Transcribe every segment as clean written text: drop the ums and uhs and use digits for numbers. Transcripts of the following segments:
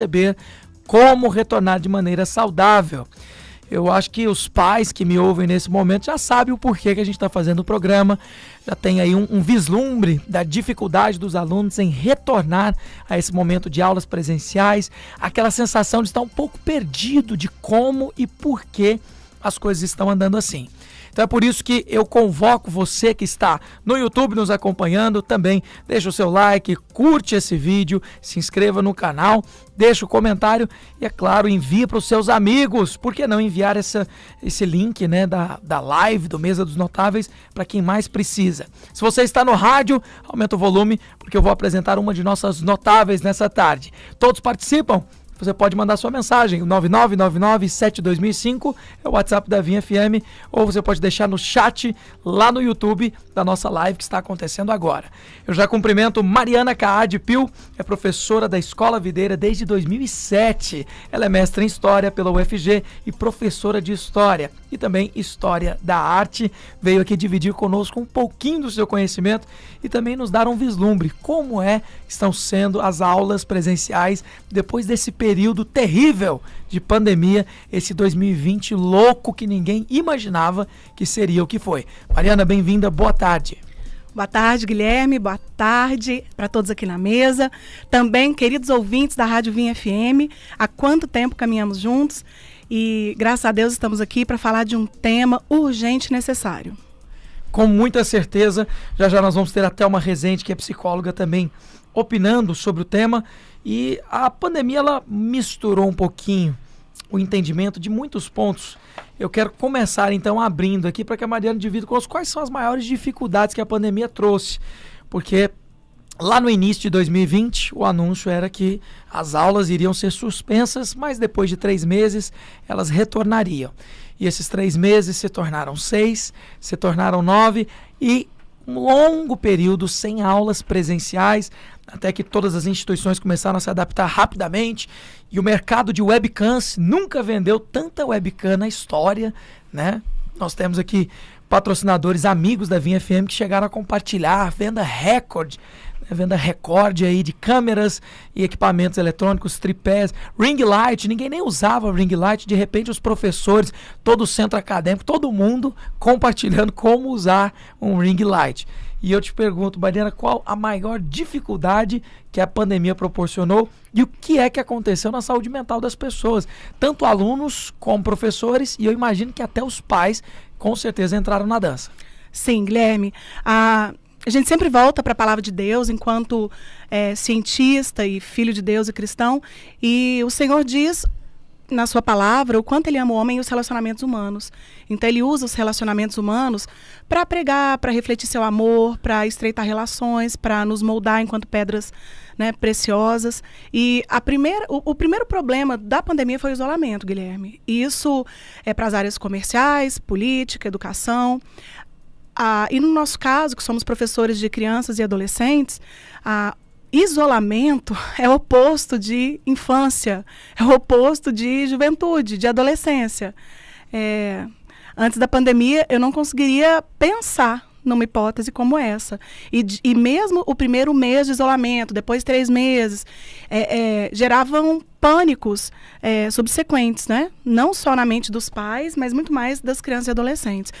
saber como retornar de maneira saudável. Eu acho que os pais que me ouvem nesse momento já sabem o porquê que a gente está fazendo o programa, já tem aí um vislumbre da dificuldade dos alunos em retornar a esse momento de aulas presenciais, aquela sensação de estar um pouco perdido de como e por que as coisas estão andando assim. Então é por isso que eu convoco você que está no YouTube nos acompanhando, também deixa o seu like, curte esse vídeo, se inscreva no canal, deixa o comentário e, é claro, envie para os seus amigos. Por que não enviar esse link, né, da live do Mesa dos Notáveis para quem mais precisa? Se você está no rádio, aumenta o volume porque eu vou apresentar uma de nossas notáveis nessa tarde. Todos participam? Você pode mandar sua mensagem, 9999-72005 é o WhatsApp da Vinha FM, ou você pode deixar no chat lá no YouTube da nossa live que está acontecendo agora. Eu já cumprimento Mariana Caade Pio, é professora da Escola Videira desde 2007. Ela é mestra em História pela UFG e professora de História e também História da Arte. Veio aqui dividir conosco um pouquinho do seu conhecimento e também nos dar um vislumbre como estão sendo as aulas presenciais depois desse período terrível de pandemia, esse 2020 louco que ninguém imaginava que seria o que foi. Mariana, bem-vinda, boa tarde. Boa tarde, Guilherme, boa tarde para todos aqui na mesa. Também, queridos ouvintes da Rádio Vinha FM, há quanto tempo caminhamos juntos e, graças a Deus, estamos aqui para falar de um tema urgente e necessário. Com muita certeza, já nós vamos ter até uma Rezende, que é psicóloga também, opinando sobre o tema. E a pandemia, ela misturou um pouquinho o entendimento de muitos pontos. Eu quero começar, então, abrindo aqui para que a Mariana divida conosco quais são as maiores dificuldades que a pandemia trouxe. Porque lá no início de 2020, o anúncio era que as aulas iriam ser suspensas, mas depois de 3 meses, elas retornariam. E esses 3 meses se tornaram 6, se tornaram 9 e um longo período sem aulas presenciais, até que todas as instituições começaram a se adaptar rapidamente e o mercado de webcams nunca vendeu tanta webcam na história, né? Nós temos aqui patrocinadores amigos da Vinha FM que chegaram a compartilhar venda recorde aí de câmeras e equipamentos eletrônicos, tripés, ring light, ninguém nem usava ring light, de repente os professores, todo o centro acadêmico, todo mundo compartilhando como usar um ring light. E eu te pergunto, Mariana, qual a maior dificuldade que a pandemia proporcionou e o que é que aconteceu na saúde mental das pessoas, tanto alunos como professores, e eu imagino que até os pais com certeza entraram na dança. Sim, Guilherme, a gente sempre volta para a palavra de Deus enquanto cientista e filho de Deus e cristão, e o Senhor diz na sua palavra o quanto ele ama o homem e os relacionamentos humanos. Então ele usa os relacionamentos humanos para pregar, para refletir seu amor, para estreitar relações, para nos moldar enquanto pedras, né, preciosas. E o primeiro problema da pandemia foi o isolamento, Guilherme. E isso é para as áreas comerciais, política, educação. E no nosso caso, que somos professores de crianças e adolescentes, isolamento é o oposto de infância, é o oposto de juventude, de adolescência. Antes da pandemia, eu não conseguiria pensar numa hipótese como essa. E mesmo o primeiro mês de isolamento, depois de 3 meses, geravam pânicos subsequentes, né? Não só na mente dos pais, mas muito mais das crianças e adolescentes.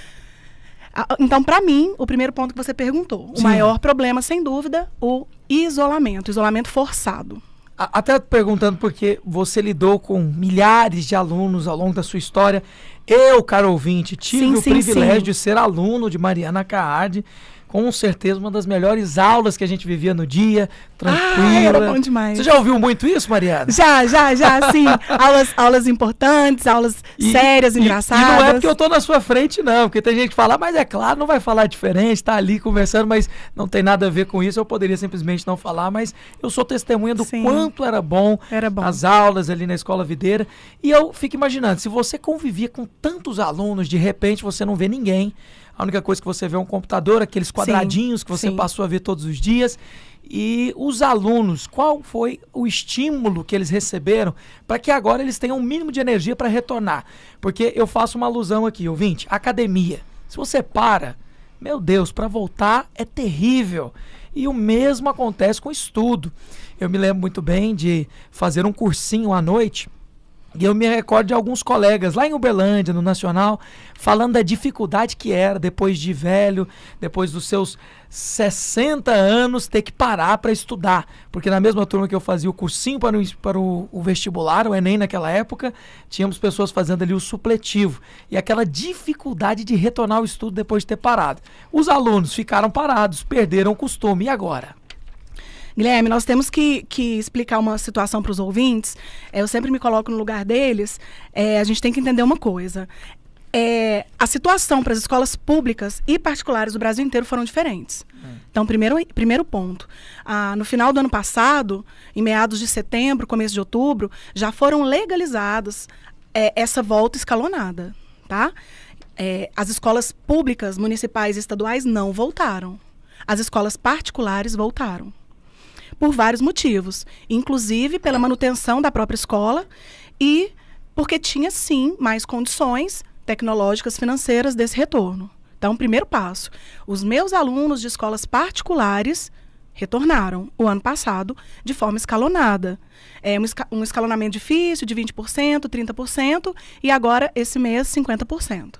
Então, para mim, o primeiro ponto que você perguntou, o maior problema, sem dúvida, o isolamento forçado. Até perguntando porque você lidou com milhares de alunos ao longo da sua história. Eu, caro ouvinte, tive o privilégio de ser aluno de Mariana Caade. Com certeza, uma das melhores aulas que a gente vivia no dia, tranquila. Era bom demais. Você já ouviu muito isso, Mariana? Já, sim. aulas importantes, aulas sérias, engraçadas. E não é porque eu tô na sua frente, não. Porque tem gente que fala, mas é claro, não vai falar diferente, tá ali conversando, mas não tem nada a ver com isso. Eu poderia simplesmente não falar, mas eu sou testemunha do quanto era bom as aulas ali na Escola Videira. E eu fico imaginando, se você convivia com tantos alunos, de repente você não vê ninguém. A única coisa que você vê é um computador, aqueles quadradinhos que você passou a ver todos os dias. E os alunos, qual foi o estímulo que eles receberam para que agora eles tenham um mínimo de energia para retornar? Porque eu faço uma alusão aqui, ouvinte, academia. Se você para, meu Deus, para voltar é terrível. E o mesmo acontece com estudo. Eu me lembro muito bem de fazer um cursinho à noite. E eu me recordo de alguns colegas lá em Uberlândia, no Nacional, falando da dificuldade que era, depois de velho, depois dos seus 60 anos, ter que parar para estudar. Porque na mesma turma que eu fazia o cursinho para o vestibular, o Enem naquela época, tínhamos pessoas fazendo ali o supletivo. E aquela dificuldade de retornar ao estudo depois de ter parado. Os alunos ficaram parados, perderam o costume. E agora? Guilherme, nós temos que explicar uma situação para os ouvintes. Eu sempre me coloco no lugar deles. A gente tem que entender uma coisa. A situação para as escolas públicas e particulares do Brasil inteiro foram diferentes. Então, primeiro ponto. No final do ano passado, em meados de setembro, começo de outubro, já foram legalizadas essa volta escalonada. Tá? As escolas públicas, municipais e estaduais não voltaram. As escolas particulares voltaram. Por vários motivos, inclusive pela manutenção da própria escola e porque tinha, sim, mais condições tecnológicas, financeiras desse retorno. Então, primeiro passo, os meus alunos de escolas particulares retornaram o ano passado de forma escalonada. Um escalonamento difícil de 20%, 30% e agora, esse mês, 50%.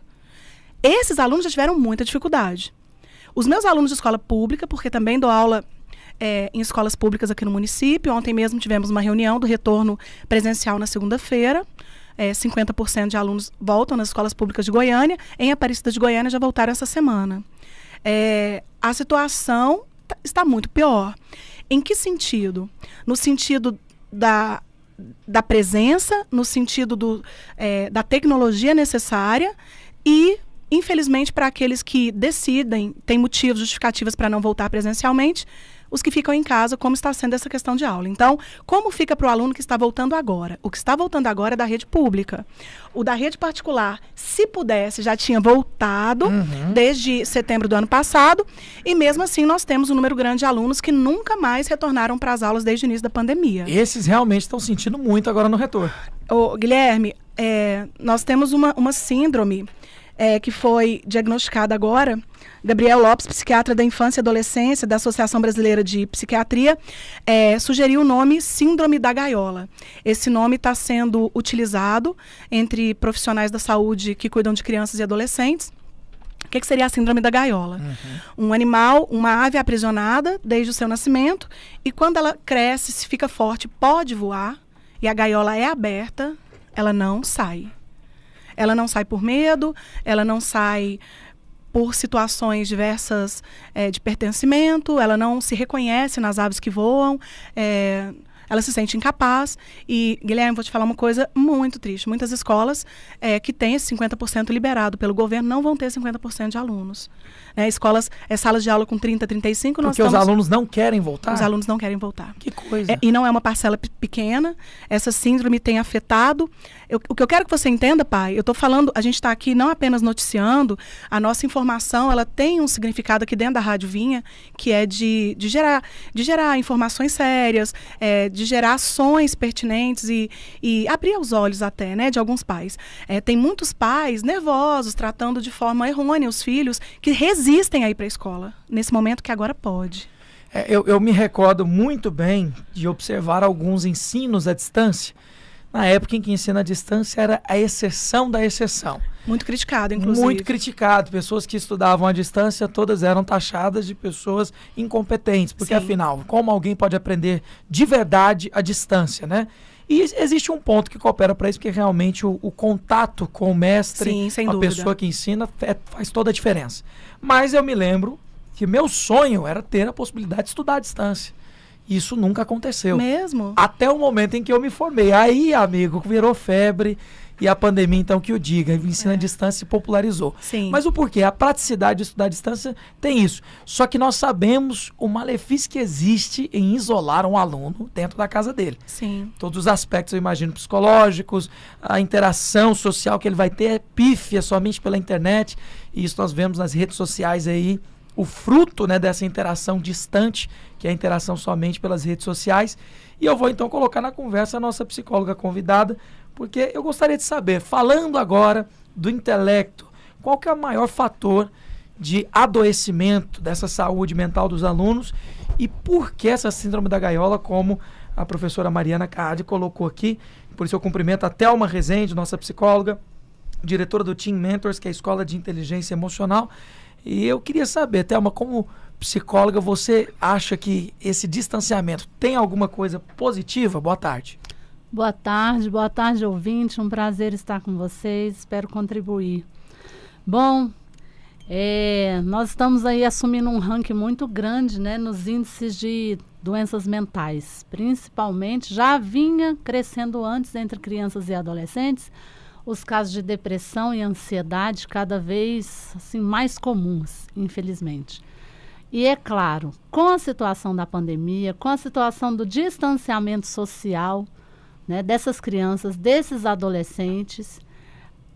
Esses alunos já tiveram muita dificuldade. Os meus alunos de escola pública, porque também dou aula em escolas públicas aqui no município. Ontem mesmo tivemos uma reunião do retorno presencial na segunda-feira. 50% de alunos voltam nas escolas públicas de Goiânia. Em Aparecida de Goiânia já voltaram essa semana. A situação está muito pior. Em que sentido? No sentido da presença, no sentido da tecnologia necessária e, infelizmente, para aqueles que decidem, têm motivos justificativos para não voltar presencialmente, os que ficam em casa, como está sendo essa questão de aula. Então, como fica para o aluno que está voltando agora? O que está voltando agora é da rede pública. O da rede particular, se pudesse, já tinha voltado desde setembro do ano passado, e mesmo assim nós temos um número grande de alunos que nunca mais retornaram para as aulas desde o início da pandemia. Esses realmente estão sentindo muito agora no retorno. Guilherme, nós temos uma síndrome que foi diagnosticada agora. Gabriel Lopes, psiquiatra da infância e adolescência da Associação Brasileira de Psiquiatria, sugeriu o nome Síndrome da Gaiola. Esse nome está sendo utilizado entre profissionais da saúde que cuidam de crianças e adolescentes. O que seria a Síndrome da Gaiola? Um animal, uma ave aprisionada desde o seu nascimento, e quando ela cresce, se fica forte, pode voar, e a gaiola é aberta, ela não sai. Ela não sai por medo, ela não sai por situações diversas de pertencimento, ela não se reconhece nas aves que voam, ela se sente incapaz. E, Guilherme, vou te falar uma coisa muito triste. Muitas escolas que têm esse 50% liberado pelo governo não vão ter 50% de alunos. Escolas, salas de aula com 30, 35... Porque os alunos não querem voltar? Os alunos não querem voltar. Que coisa. E não é uma parcela pequena. Essa síndrome tem afetado. O que eu quero que você entenda, pai, eu estou falando, a gente está aqui não apenas noticiando, a nossa informação, ela tem um significado aqui dentro da Rádio Vinha, que é de gerar informações sérias, de gerar ações pertinentes e abrir os olhos até, né, de alguns pais. Tem muitos pais nervosos, tratando de forma errônea os filhos, que resistem a ir para a escola, nesse momento que agora pode. Eu me recordo muito bem de observar alguns ensinos à distância. Na época em que ensino à distância era a exceção da exceção. Muito criticado, inclusive. Muito criticado. Pessoas que estudavam à distância, todas eram taxadas de pessoas incompetentes. Porque, afinal, como alguém pode aprender de verdade à distância, né? E existe um ponto que coopera para isso, porque realmente o contato com o mestre, a pessoa que ensina, faz toda a diferença. Mas eu me lembro que meu sonho era ter a possibilidade de estudar à distância. Isso nunca aconteceu. Mesmo? Até o momento em que eu me formei. Aí, amigo, virou febre e a pandemia, então, que o diga. O ensino à distância se popularizou. Sim. Mas o porquê? A praticidade de estudar à distância tem isso. Só que nós sabemos o malefício que existe em isolar um aluno dentro da casa dele. Sim. Todos os aspectos, eu imagino, psicológicos, a interação social que ele vai ter é pífia somente pela internet. E isso nós vemos nas redes sociais aí, o fruto, né, dessa interação distante, que é a interação somente pelas redes sociais. E eu vou então colocar na conversa a nossa psicóloga convidada, porque eu gostaria de saber, falando agora do intelecto, qual que é o maior fator de adoecimento dessa saúde mental dos alunos e por que essa síndrome da gaiola, como a professora Mariana Cade colocou aqui. Por isso eu cumprimento a Thelma Rezende, nossa psicóloga, diretora do Team Mentors, que é a Escola de Inteligência Emocional. E eu queria saber, Thelma, como psicóloga, você acha que esse distanciamento tem alguma coisa positiva? Boa tarde. Boa tarde, ouvinte. Um prazer estar com vocês. Espero contribuir. Bom, nós estamos aí assumindo um ranking muito grande, né, nos índices de doenças mentais. Principalmente, já vinha crescendo antes entre crianças e adolescentes, os casos de depressão e ansiedade cada vez assim, mais comuns, infelizmente. E é claro, com a situação da pandemia, com a situação do distanciamento social, né, dessas crianças, desses adolescentes,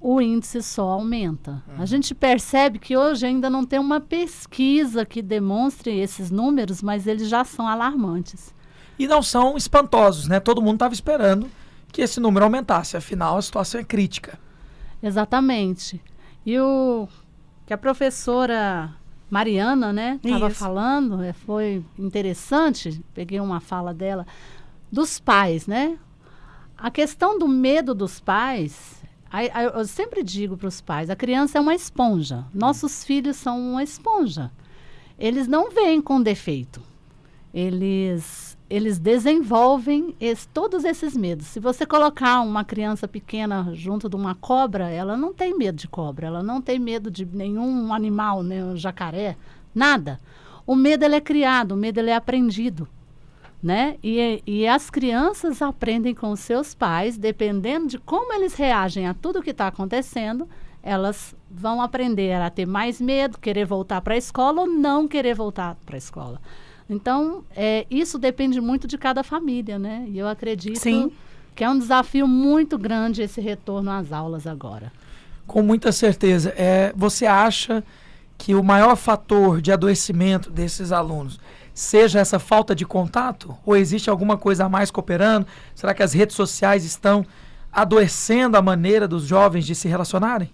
o índice só aumenta. A gente percebe que hoje ainda não tem uma pesquisa que demonstre esses números, mas eles já são alarmantes. E não são espantosos, né? Todo mundo estava esperando que esse número aumentasse, afinal a situação é crítica. Exatamente. E o que a professora Mariana, né, estava falando, foi interessante, peguei uma fala dela, dos pais, né? A questão do medo dos pais, eu sempre digo para os pais, a criança é uma esponja, nossos filhos são uma esponja. Eles não vêm com defeito, eles desenvolvem todos esses medos. Se você colocar uma criança pequena junto de uma cobra, ela não tem medo de cobra, ela não tem medo de nenhum animal, né, um jacaré, nada. O medo ele é criado, o medo ele é aprendido, né? E as crianças aprendem com os seus pais, dependendo de como eles reagem a tudo que está acontecendo, elas vão aprender a ter mais medo, querer voltar para a escola ou não querer voltar para a escola. Então, isso depende muito de cada família, né? E eu acredito que é um desafio muito grande esse retorno às aulas agora. Com muita certeza. Você acha que o maior fator de adoecimento desses alunos seja essa falta de contato? Ou existe alguma coisa a mais cooperando? Será que as redes sociais estão adoecendo a maneira dos jovens de se relacionarem?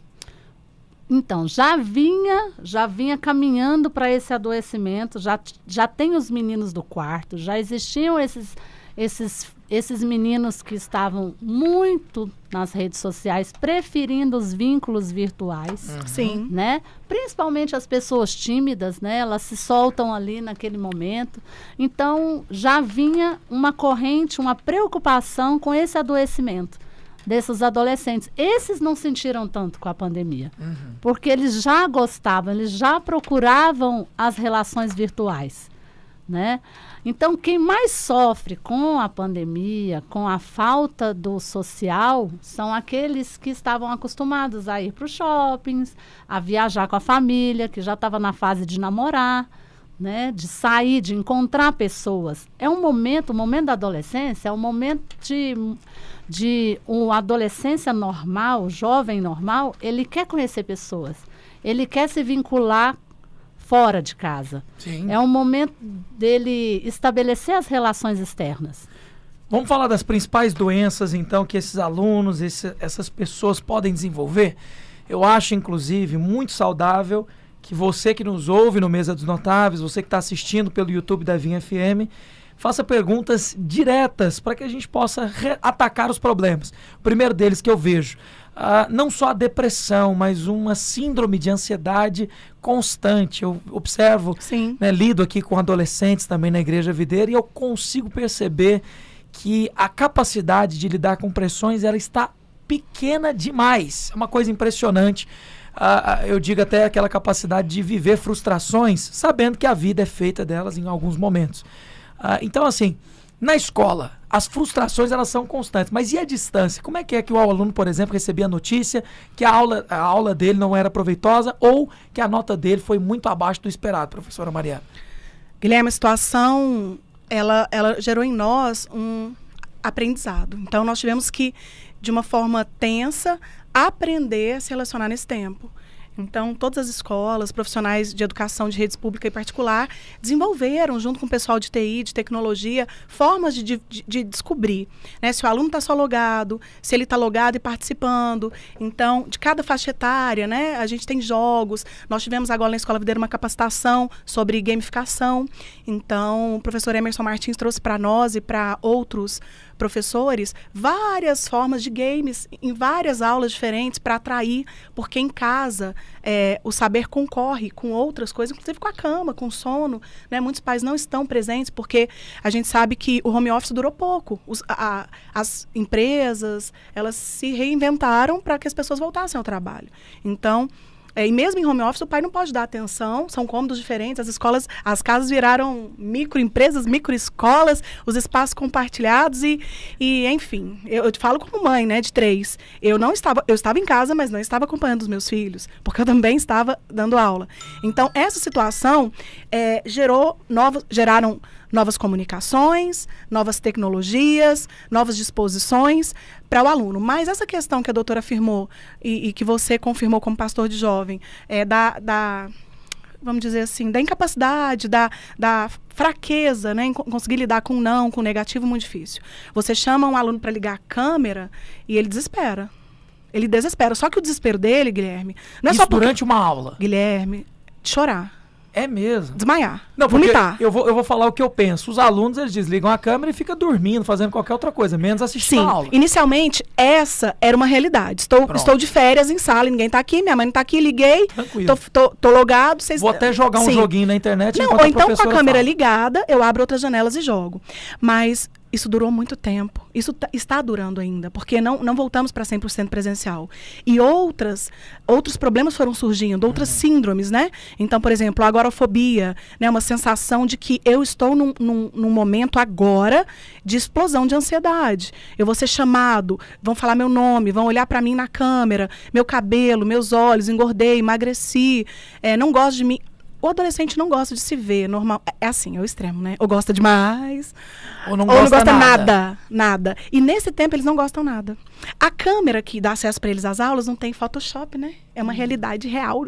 Então, já vinha caminhando para esse adoecimento, já tem os meninos do quarto, já existiam esses meninos que estavam muito nas redes sociais, preferindo os vínculos virtuais. Sim. Né? Principalmente as pessoas tímidas, né? Elas se soltam ali naquele momento. Então, já vinha uma corrente, uma preocupação com esse adoecimento desses adolescentes. Esses não sentiram tanto com a pandemia, porque eles já gostavam, eles já procuravam as relações virtuais, né? Então, quem mais sofre com a pandemia, com a falta do social, são aqueles que estavam acostumados a ir para os shoppings, a viajar com a família, que já estava na fase de namorar, né? De sair, de encontrar pessoas. É um momento, o momento da adolescência, é um momento de uma adolescência normal, jovem normal, ele quer conhecer pessoas, ele quer se vincular fora de casa. Sim. É um momento dele estabelecer as relações externas. Vamos falar das principais doenças, então, que esses alunos, essas pessoas podem desenvolver? Eu acho, inclusive, muito saudável que você que nos ouve no Mesa dos Notáveis, você que está assistindo pelo YouTube da Vinha FM, faça perguntas diretas para que a gente possa atacar os problemas. O primeiro deles que eu vejo, não só a depressão, mas uma síndrome de ansiedade constante. Eu observo, né, lido aqui com adolescentes também na Igreja Videira e eu consigo perceber que a capacidade de lidar com pressões ela está pequena demais. É uma coisa impressionante. Eu digo até aquela capacidade de viver frustrações, sabendo que a vida é feita delas em alguns momentos. Então, assim, na escola, as frustrações elas são constantes, mas e a distância? Como é que o aluno, por exemplo, recebia a notícia que a aula dele não era proveitosa ou que a nota dele foi muito abaixo do esperado, professora Mariana? Guilherme, a situação, ela gerou em nós um aprendizado. Então, nós tivemos que, de uma forma tensa, aprender a se relacionar nesse tempo. Então, todas as escolas, profissionais de educação de redes pública e particular, desenvolveram, junto com o pessoal de TI, de tecnologia, formas de descobrir, né, se o aluno está só logado, se ele está logado e participando. Então, de cada faixa etária, né, a gente tem jogos. Nós tivemos agora na Escola Videira uma capacitação sobre gamificação. Então, o professor Emerson Martins trouxe para nós e para outros professores várias formas de games em várias aulas diferentes para atrair, porque em casa o saber concorre com outras coisas, inclusive com a cama, com o sono, né? Muitos pais não estão presentes porque a gente sabe que o home office durou pouco. As empresas, elas se reinventaram para que as pessoas voltassem ao trabalho. Então, e mesmo em home office, o pai não pode dar atenção, são cômodos diferentes, as casas viraram microempresas, microescolas, os espaços compartilhados e enfim, eu te falo como mãe, né, de 3. Eu estava em casa, mas não estava acompanhando os meus filhos, porque eu também estava dando aula. Então, essa situação geraram novas comunicações, novas tecnologias, novas disposições para o aluno. Mas essa questão que a doutora afirmou e que você confirmou como pastor de jovem, vamos dizer assim, da incapacidade, da fraqueza, né, em conseguir lidar com não, com negativo, muito difícil. Você chama um aluno para ligar a câmera e ele desespera. Ele desespera. Só que o desespero dele, Guilherme, não é Isso só durante uma aula. Guilherme, de chorar. É mesmo. Desmaiar. Não, vomitar. Eu vou falar o que eu penso. Os alunos, eles desligam a câmera e ficam dormindo, fazendo qualquer outra coisa, menos assistindo a aula. Inicialmente, essa era uma realidade. Estou de férias em sala, ninguém está aqui, minha mãe não está aqui, liguei, tô logado. Vou até jogar um joguinho na internet enquanto a professora fala. Ou então, com a câmera ligada, eu abro outras janelas e jogo. Mas isso durou muito tempo. Isso está durando ainda, porque não voltamos para 100% presencial. E outros problemas foram surgindo, outras síndromes, né? Então, por exemplo, a agorafobia, né? Uma sensação de que eu estou num momento agora de explosão de ansiedade. Eu vou ser chamado, vão falar meu nome, vão olhar para mim na câmera, meu cabelo, meus olhos, engordei, emagreci, não gosto de mim. O adolescente não gosta de se ver, normal. É assim, é o extremo, né? Ou gosta demais, ou não gosta nada. E nesse tempo eles não gostam nada. A câmera que dá acesso para eles às aulas não tem Photoshop, né? É uma realidade real,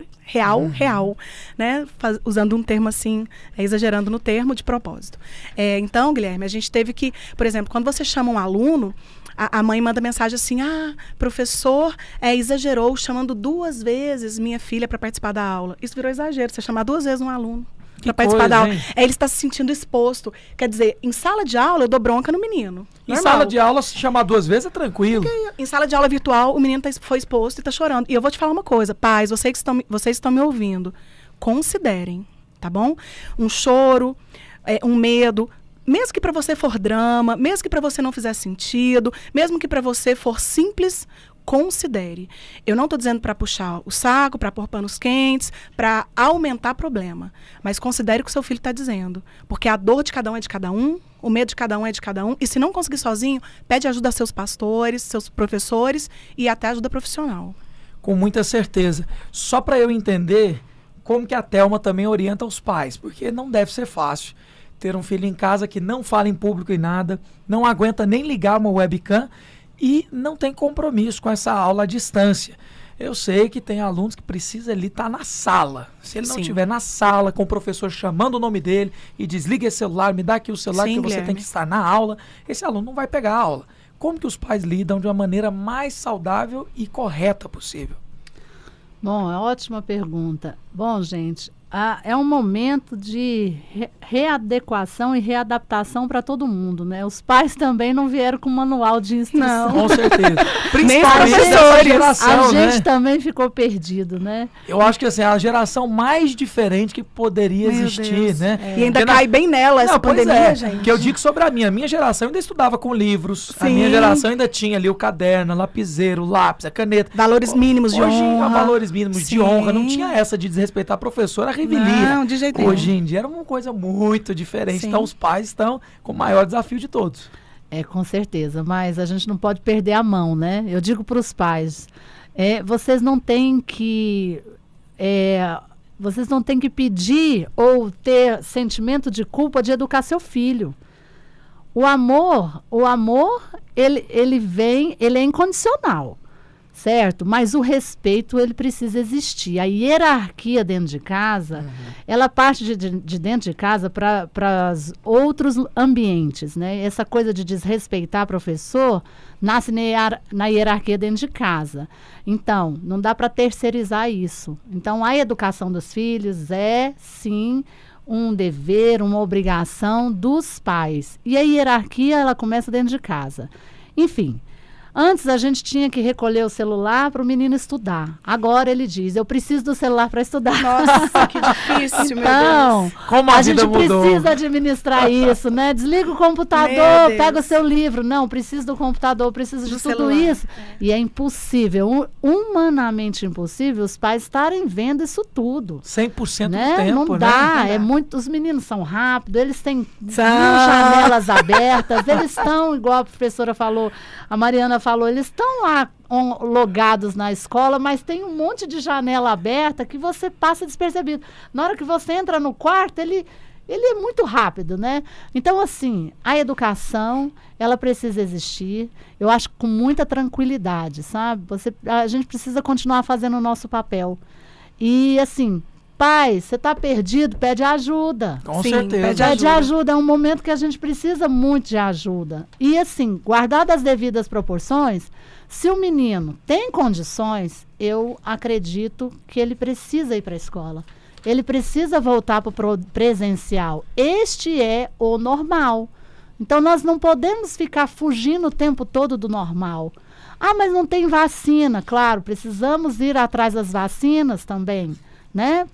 né? Usando um termo assim, exagerando no termo de propósito. Então, Guilherme, a gente teve que, por exemplo, quando você chama um aluno, a mãe manda mensagem assim, professor exagerou chamando 2 vezes minha filha para participar da aula. Isso virou exagero, você chamar 2 vezes um aluno para participar da aula. Ele está se sentindo exposto. Quer dizer, em sala de aula eu dou bronca no menino. Em sala de aula, se chamar 2 vezes é tranquilo. Em sala de aula virtual, o menino foi exposto e está chorando. E eu vou te falar uma coisa, pais, vocês estão me ouvindo, considerem, tá bom? Um choro, um medo, mesmo que para você for drama, mesmo que para você não fizer sentido, mesmo que para você for simples, considere. Eu não estou dizendo para puxar o saco, para pôr panos quentes, para aumentar problema. Mas considere o que o seu filho está dizendo. Porque a dor de cada um é de cada um, o medo de cada um é de cada um. E se não conseguir sozinho, pede ajuda a seus pastores, seus professores e até ajuda profissional. Com muita certeza. Só para eu entender como que a Thelma também orienta os pais. Porque não deve ser fácil ter um filho em casa que não fala em público e nada, não aguenta nem ligar uma webcam e não tem compromisso com essa aula à distância. Eu sei que tem alunos que precisam ali estar na sala. Se ele não estiver na sala com o professor chamando o nome dele e desliga esse celular, me dá aqui o celular que você tem que estar na aula, esse aluno não vai pegar a aula. Como que os pais lidam de uma maneira mais saudável e correta possível? Bom, é ótima pergunta. Bom, gente, é um momento de readequação e readaptação para todo mundo, né? Os pais também não vieram com manual de instrução. Não, com certeza. Principalmente essa geração, a gente também ficou perdido, né? Eu acho que assim, é a geração mais diferente que poderia existir, né? E ainda cai bem nela essa pandemia, gente. Que eu digo sobre a minha geração ainda estudava com livros. Sim. A minha geração ainda tinha ali o caderno, lapiseiro, lápis, a caneta. Valores mínimos de honra. Valores mínimos de honra. Não tinha essa de desrespeitar a professora, a revelia. Não, de jeito nenhum. Hoje em dia era uma coisa muito diferente. Sim. Então os pais estão com o maior desafio de todos. Com certeza. Mas a gente não pode perder a mão, né? Eu digo para os pais, vocês não têm que pedir ou ter sentimento de culpa de educar seu filho. O amor, ele é incondicional. certo? Mas o respeito, ele precisa existir. A hierarquia dentro de casa, ela parte de dentro de casa para outros ambientes, né? Essa coisa de desrespeitar professor nasce na hierarquia dentro de casa. Então, não dá para terceirizar isso. Então, a educação dos filhos é, sim, um dever, uma obrigação dos pais. E a hierarquia, ela começa dentro de casa. Enfim, antes a gente tinha que recolher o celular para o menino estudar. Agora ele diz, eu preciso do celular para estudar. Nossa, que difícil, meu Então, Deus. Como a vida gente mudou. precisa administrar isso, né? Desliga o computador, Meu Deus. pega o seu livro. Não, preciso do computador, preciso de Do tudo celular. isso. E é impossível, humanamente impossível, os pais estarem vendo isso tudo. 100% Né? do tempo, Não dá, né? é muito, os meninos são rápidos, eles têm São. 1000 janelas abertas, eles estão, igual a professora falou, a Mariana falou, eles estão lá logados na escola, mas tem um monte de janela aberta que você passa despercebido. Na hora que você entra no quarto, ele é muito rápido, né? Então, assim, a educação, ela precisa existir, eu acho com muita tranquilidade, sabe? A gente precisa continuar fazendo o nosso papel. E, assim, pai, você está perdido, pede ajuda. Com Sim, certeza. Pede ajuda, é um momento que a gente precisa muito de ajuda. E assim, guardadas as devidas proporções, se o menino tem condições, eu acredito que ele precisa ir para a escola. Ele precisa voltar para o presencial. Este é o normal. Então, nós não podemos ficar fugindo o tempo todo do normal. Ah, mas não tem vacina. Claro, precisamos ir atrás das vacinas também, né?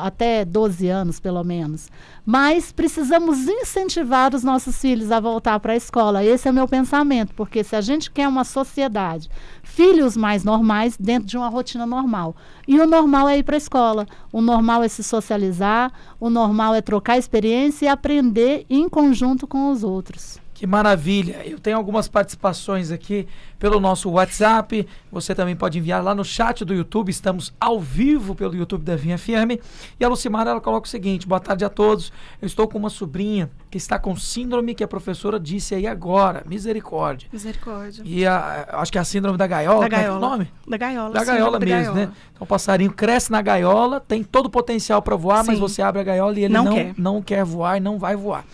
Até 12 anos, pelo menos. Mas precisamos incentivar os nossos filhos a voltar para a escola. Esse é o meu pensamento, porque se a gente quer uma sociedade, filhos mais normais dentro de uma rotina normal. E o normal é ir para a escola. O normal é se socializar, o normal é trocar experiência e aprender em conjunto com os outros. Que maravilha. Eu tenho algumas participações aqui pelo nosso WhatsApp. Você também pode enviar lá no chat do YouTube. Estamos ao vivo pelo YouTube da Vinha FM. E a Lucimara, ela coloca o seguinte: boa tarde a todos. Eu estou com uma sobrinha que está com síndrome que a professora disse aí agora. Misericórdia. Misericórdia. E acho que é a síndrome da gaiola. Da Como é que é o gaiola. nome? Da gaiola. Da sim, gaiola da mesmo, gaiola. né? Então o passarinho cresce na gaiola, tem todo o potencial para voar, mas Sim. você abre a gaiola e ele não quer voar e não vai voar.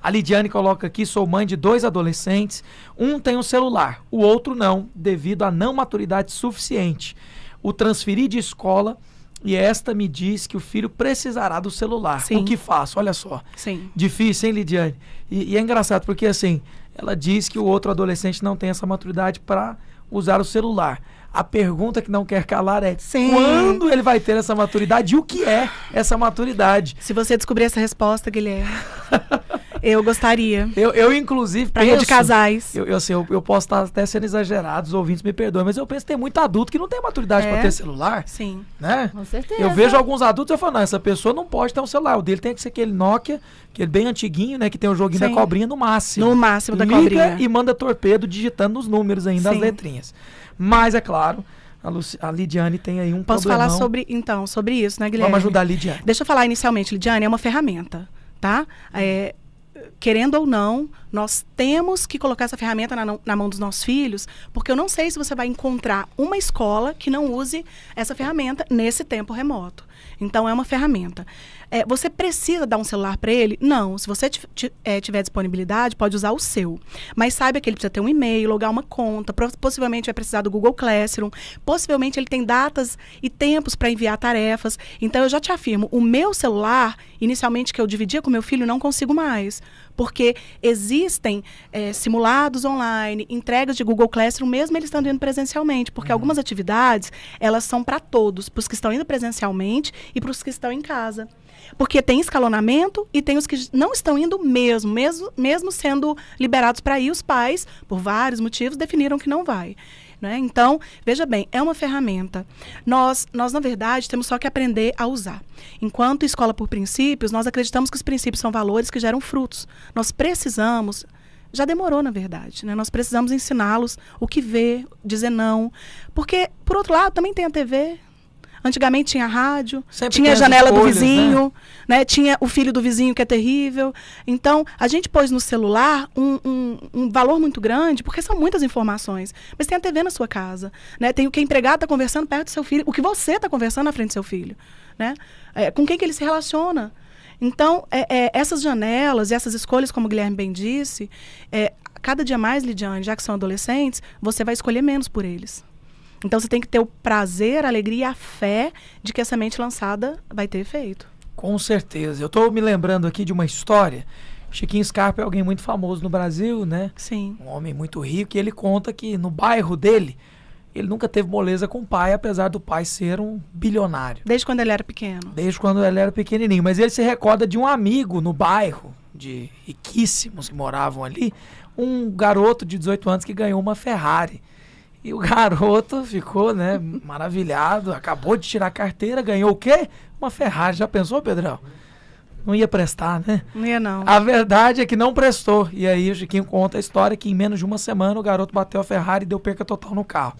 A Lidiane coloca aqui, sou mãe de 2 adolescentes, um tem um celular, o outro não, devido à não maturidade suficiente. O transferi de escola e esta me diz que o filho precisará do celular. Sim. O que faço? Olha só. Sim. Difícil, hein, Lidiane? E é engraçado, porque assim, ela diz que o outro adolescente não tem essa maturidade para usar o celular. A pergunta que não quer calar é: Sim. quando ele vai ter essa maturidade e o que é essa maturidade? Se você descobrir essa resposta, Guilherme, eu gostaria. Eu inclusive, Pra rede de casais. Eu posso estar até sendo exagerado, os ouvintes me perdoem, mas eu penso que tem muito adulto que não tem maturidade para ter celular, Sim. né? Com certeza. Eu vejo alguns adultos e eu falo, não, essa pessoa não pode ter um celular. O dele tem que ser aquele Nokia, aquele bem antiguinho, né? Que tem o joguinho da Sim. cobrinha no máximo. No máximo da Liga cobrinha. e manda torpedo digitando os números ainda, as Sim. letrinhas. Mas, é claro, a Lidiane tem aí um Posso problemão. falar sobre isso, né, Guilherme? Vamos ajudar a Lidiane. Deixa eu falar inicialmente, Lidiane, é uma ferramenta, tá? Querendo ou não, nós temos que colocar essa ferramenta na mão dos nossos filhos, porque eu não sei se você vai encontrar uma escola que não use essa ferramenta nesse tempo remoto. Então, é uma ferramenta. Você precisa dar um celular para ele? Não. Se você tiver disponibilidade, pode usar o seu. Mas saiba que ele precisa ter um e-mail, logar uma conta, possivelmente vai precisar do Google Classroom, possivelmente ele tem datas e tempos para enviar tarefas. Então, eu já te afirmo, o meu celular, inicialmente que eu dividia com meu filho, não consigo mais. Porque existem simulados online, entregas de Google Classroom, mesmo eles estando indo presencialmente. Porque algumas atividades, elas são para todos, para os que estão indo presencialmente e para os que estão em casa. Porque tem escalonamento e tem os que não estão indo mesmo sendo liberados para ir, os pais, por vários motivos, definiram que não vai. Né? Então, veja bem, é uma ferramenta. Nós, na verdade, temos só que aprender a usar. Enquanto escola por princípios, nós acreditamos que os princípios são valores que geram frutos. Nós precisamos, já demorou, na verdade, né? Nós precisamos ensiná-los o que ver, dizer não. Porque, por outro lado, também tem a TV. Antigamente tinha rádio, Sempre tinha a tem as janela do escolhas, vizinho, né? Tinha o filho do vizinho que é terrível. Então, a gente pôs no celular um valor muito grande, porque são muitas informações. Mas tem a TV na sua casa, né? Tem o que a empregada está conversando perto do seu filho, o que você está conversando na frente do seu filho, né? Com quem que ele se relaciona. Então, essas janelas e essas escolhas, como o Guilherme bem disse, cada dia mais, Lidiane, já que são adolescentes, você vai escolher menos por eles. Então, você tem que ter o prazer, a alegria e a fé de que a semente lançada vai ter efeito. Com certeza. Eu estou me lembrando aqui de uma história. Chiquinho Scarpa é alguém muito famoso no Brasil, né? Sim. Um homem muito rico, e ele conta que no bairro dele, ele nunca teve moleza com o pai, apesar do pai ser um bilionário. Desde quando ele era pequeno. Desde quando ele era pequenininho. Mas ele se recorda de um amigo no bairro, de riquíssimos que moravam ali, um garoto de 18 anos que ganhou uma Ferrari. E o garoto ficou, né, maravilhado, acabou de tirar a carteira, ganhou o quê? Uma Ferrari. Já pensou, Pedrão? Não ia prestar, né? Não ia, não. A verdade é que não prestou. E aí o Chiquinho conta a história que em menos de uma semana o garoto bateu a Ferrari e deu perca total no carro.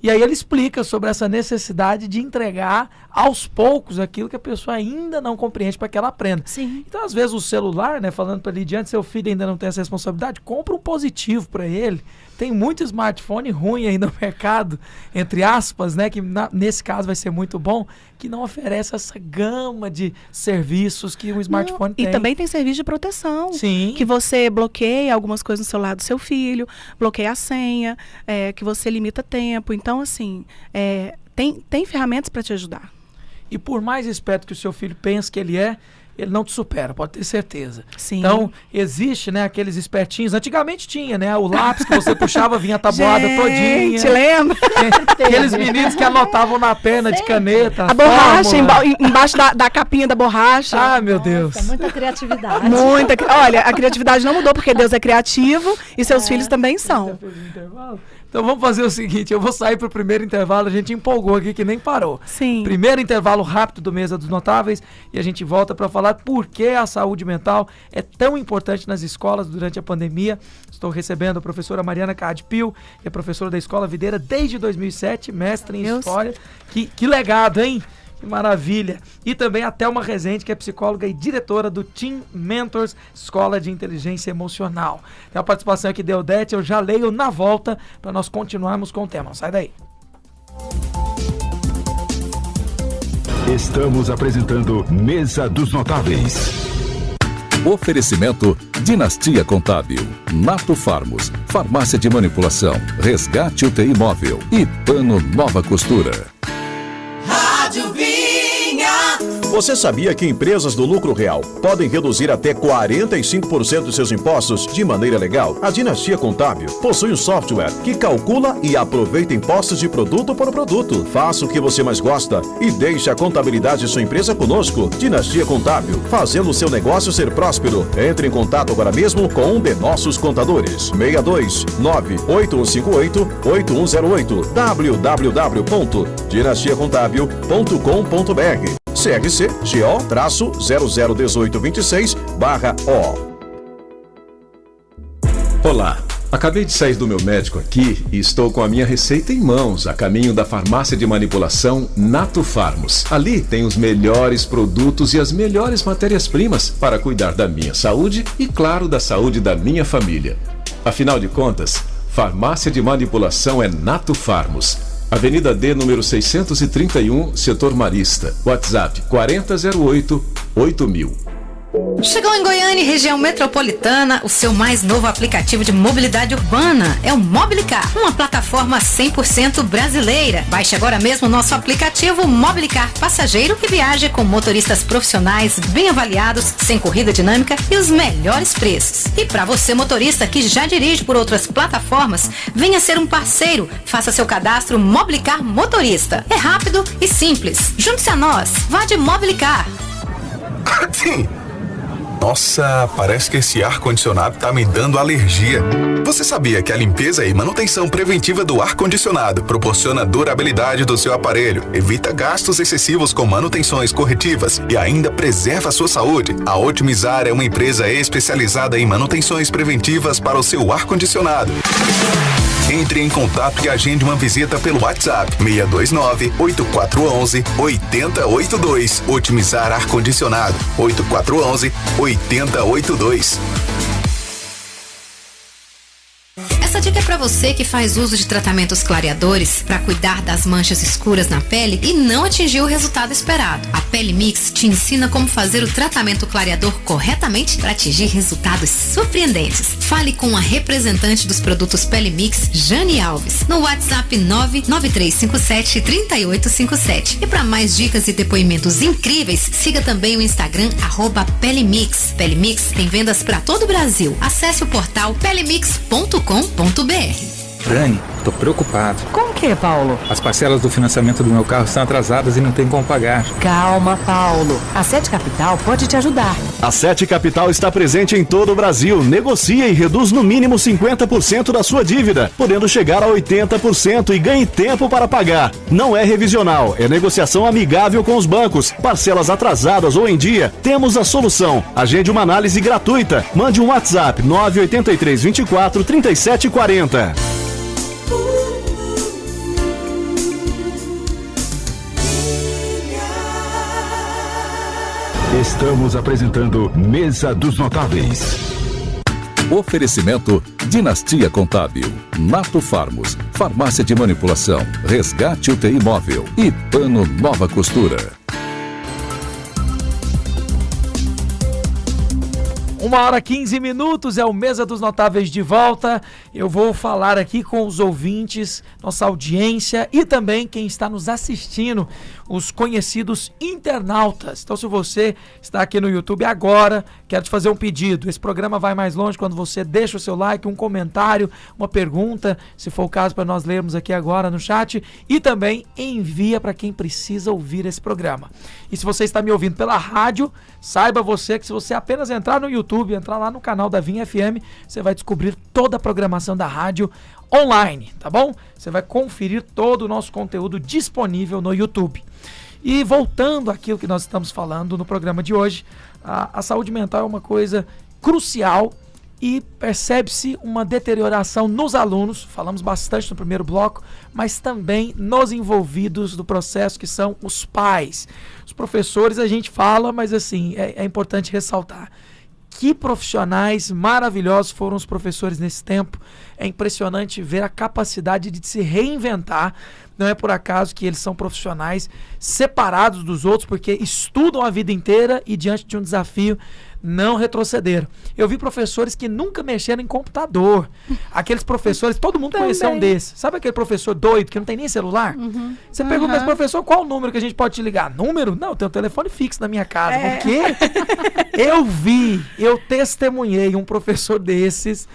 E aí ele explica sobre essa necessidade de entregar aos poucos aquilo que a pessoa ainda não compreende para que ela aprenda. Sim. Então, às vezes, o celular, né, falando para ele, diante, seu filho ainda não tem essa responsabilidade, compra um positivo para ele. Tem muito smartphone ruim aí no mercado, entre aspas, né, que nesse caso vai ser muito bom, que não oferece essa gama de serviços que um smartphone tem. E também tem serviço de proteção. Sim. Que você bloqueia algumas coisas no celular do seu filho, bloqueia a senha, que você limita tempo. Então, assim, tem ferramentas para te ajudar. E por mais esperto que o seu filho pense que ele não te supera, pode ter certeza. Sim. Então, existe, né, aqueles espertinhos. Antigamente tinha, né, o lápis que você puxava, vinha a tabuada todinha. Gente, lembra? Aqueles meninos que anotavam na pena de caneta. A borracha, embaixo da capinha da borracha. Ah, meu Deus. Nossa, muita criatividade. Olha, a criatividade não mudou porque Deus é criativo e seus filhos também são. Então vamos fazer o seguinte, eu vou sair pro primeiro intervalo, a gente empolgou aqui que nem parou. Sim. Primeiro intervalo rápido do Mesa dos Notáveis e a gente volta para falar por que a saúde mental é tão importante nas escolas durante a pandemia. Estou recebendo a professora Mariana Cadpil, que é professora da Escola Videira desde 2007, mestre em História. Que legado, hein? Que maravilha. E também a Thelma Rezende, que é psicóloga e diretora do Team Mentors, Escola de Inteligência Emocional. Tem a participação aqui de Eudete, eu já leio na volta para nós continuarmos com o tema. Sai daí. Estamos apresentando Mesa dos Notáveis. Oferecimento Dinastia Contábil, Nato Farmos, Farmácia de Manipulação, Resgate UTI Móvel e Pano Nova Costura. Rádio Vinha. Você sabia que empresas do lucro real podem reduzir até 45% de seus impostos de maneira legal? A Dinastia Contábil possui um software que calcula e aproveita impostos de produto por produto. Faça o que você mais gosta e deixe a contabilidade de sua empresa conosco. Dinastia Contábil, fazendo o seu negócio ser próspero. Entre em contato agora mesmo com um de nossos contadores. 62 98158 8108 www.dinastiacontabil.com.br CRC GO-001826/O. Olá, acabei de sair do meu médico aqui e estou com a minha receita em mãos, a caminho da farmácia de manipulação Nato Farmos. Ali tem os melhores produtos e as melhores matérias-primas para cuidar da minha saúde e, claro, da saúde da minha família. Afinal de contas, farmácia de manipulação é Nato Farmos. Avenida D, número 631, Setor Marista. WhatsApp 4008-8000. Chegou em Goiânia e região metropolitana o seu mais novo aplicativo de mobilidade urbana. É o Mobilicar, uma plataforma 100% brasileira. Baixe agora mesmo o nosso aplicativo Mobilicar Passageiro e viaje com motoristas profissionais bem avaliados, sem corrida dinâmica e os melhores preços. E para você motorista que já dirige por outras plataformas, venha ser um parceiro. Faça seu cadastro Mobilicar Motorista. É rápido e simples. Junte-se a nós. Vá de Mobilicar. Sim. Nossa, parece que esse ar-condicionado tá me dando alergia. Você sabia que a limpeza e manutenção preventiva do ar-condicionado proporciona durabilidade do seu aparelho, evita gastos excessivos com manutenções corretivas e ainda preserva a sua saúde? A Otimizar é uma empresa especializada em manutenções preventivas para o seu ar-condicionado. Entre em contato e agende uma visita pelo WhatsApp 629-8411-8082. Otimizar ar-condicionado 8411-8082. Essa dica é para você que faz uso de tratamentos clareadores para cuidar das manchas escuras na pele e não atingir o resultado esperado. A Pele Mix te ensina como fazer o tratamento clareador corretamente para atingir resultados surpreendentes. Fale com a representante dos produtos Pele Mix, Jane Alves, no WhatsApp 99357-3857. E para mais dicas e depoimentos incríveis, siga também o Instagram @PeleMix. Pele Mix tem vendas para todo o Brasil. Acesse o portal pelemix.com.br. Rani, tô preocupado. Com o que, Paulo? As parcelas do financiamento do meu carro estão atrasadas e não tem como pagar. Calma, Paulo. A Sete Capital pode te ajudar. A Sete Capital está presente em todo o Brasil. Negocia e reduz no mínimo 50% da sua dívida, podendo chegar a 80% e ganhe tempo para pagar. Não é revisional, é negociação amigável com os bancos. Parcelas atrasadas ou em dia, temos a solução. Agende uma análise gratuita. Mande um WhatsApp 983 24 37 40. Estamos apresentando Mesa dos Notáveis. Oferecimento Dinastia Contábil, Nato Farmos, Farmácia de Manipulação, Resgate UTI Móvel e Pano Nova Costura. 1h15, é o Mesa dos Notáveis de volta. Eu vou falar aqui com os ouvintes, nossa audiência e também quem está nos assistindo, os conhecidos internautas. Então, se você está aqui no YouTube agora, quero te fazer um pedido. Esse programa vai mais longe quando você deixa o seu like, um comentário, uma pergunta, se for o caso, para nós lermos aqui agora no chat, e também envia para quem precisa ouvir esse programa. E se você está me ouvindo pela rádio, saiba você que se você apenas entrar no YouTube, entrar lá no canal da Vinha FM, você vai descobrir toda a programação da rádio online, tá bom? Você vai conferir todo o nosso conteúdo disponível no YouTube. E voltando àquilo que nós estamos falando no programa de hoje, a saúde mental é uma coisa crucial e percebe-se uma deterioração nos alunos, falamos bastante no primeiro bloco, mas também nos envolvidos do processo, que são os pais. Os professores a gente fala, mas assim, é importante ressaltar. Que profissionais maravilhosos foram os professores nesse tempo. É impressionante ver a capacidade de se reinventar. Não é por acaso que eles são profissionais separados dos outros, porque estudam a vida inteira e diante de um desafio não retrocederam. Eu vi professores que nunca mexeram em computador. Aqueles professores, todo mundo conheceu um desses. Sabe aquele professor doido que não tem nem celular? Você pergunta, mas professor, qual o número que a gente pode te ligar? Número? Não, eu tenho um telefone fixo na minha casa. Por quê? Eu testemunhei um professor desses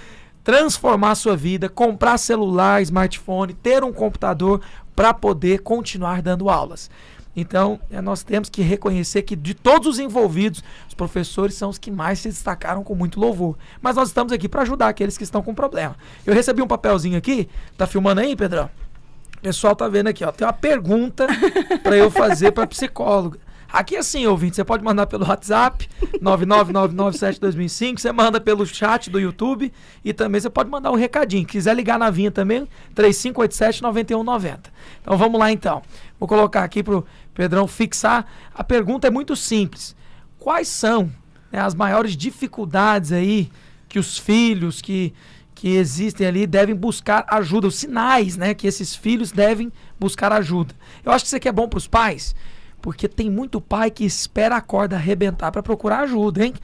transformar a sua vida, comprar celular, smartphone, ter um computador para poder continuar dando aulas. Então, nós temos que reconhecer que de todos os envolvidos, os professores são os que mais se destacaram com muito louvor. Mas nós estamos aqui para ajudar aqueles que estão com problema. Eu recebi um papelzinho aqui, tá filmando aí, Pedrão? O pessoal tá vendo aqui, ó, tem uma pergunta para eu fazer para psicóloga. Aqui assim, ouvinte, você pode mandar pelo WhatsApp, 999972005, você manda pelo chat do YouTube e também você pode mandar um recadinho. Se quiser ligar na vinha também, 3587-9190. Então vamos lá então. Vou colocar aqui pro Pedrão fixar. A pergunta é muito simples. Quais são, né, as maiores dificuldades aí que os filhos que existem ali devem buscar ajuda? Os sinais, né, que esses filhos devem buscar ajuda. Eu acho que isso aqui é bom para os pais, porque tem muito pai que espera a corda arrebentar para procurar ajuda, hein?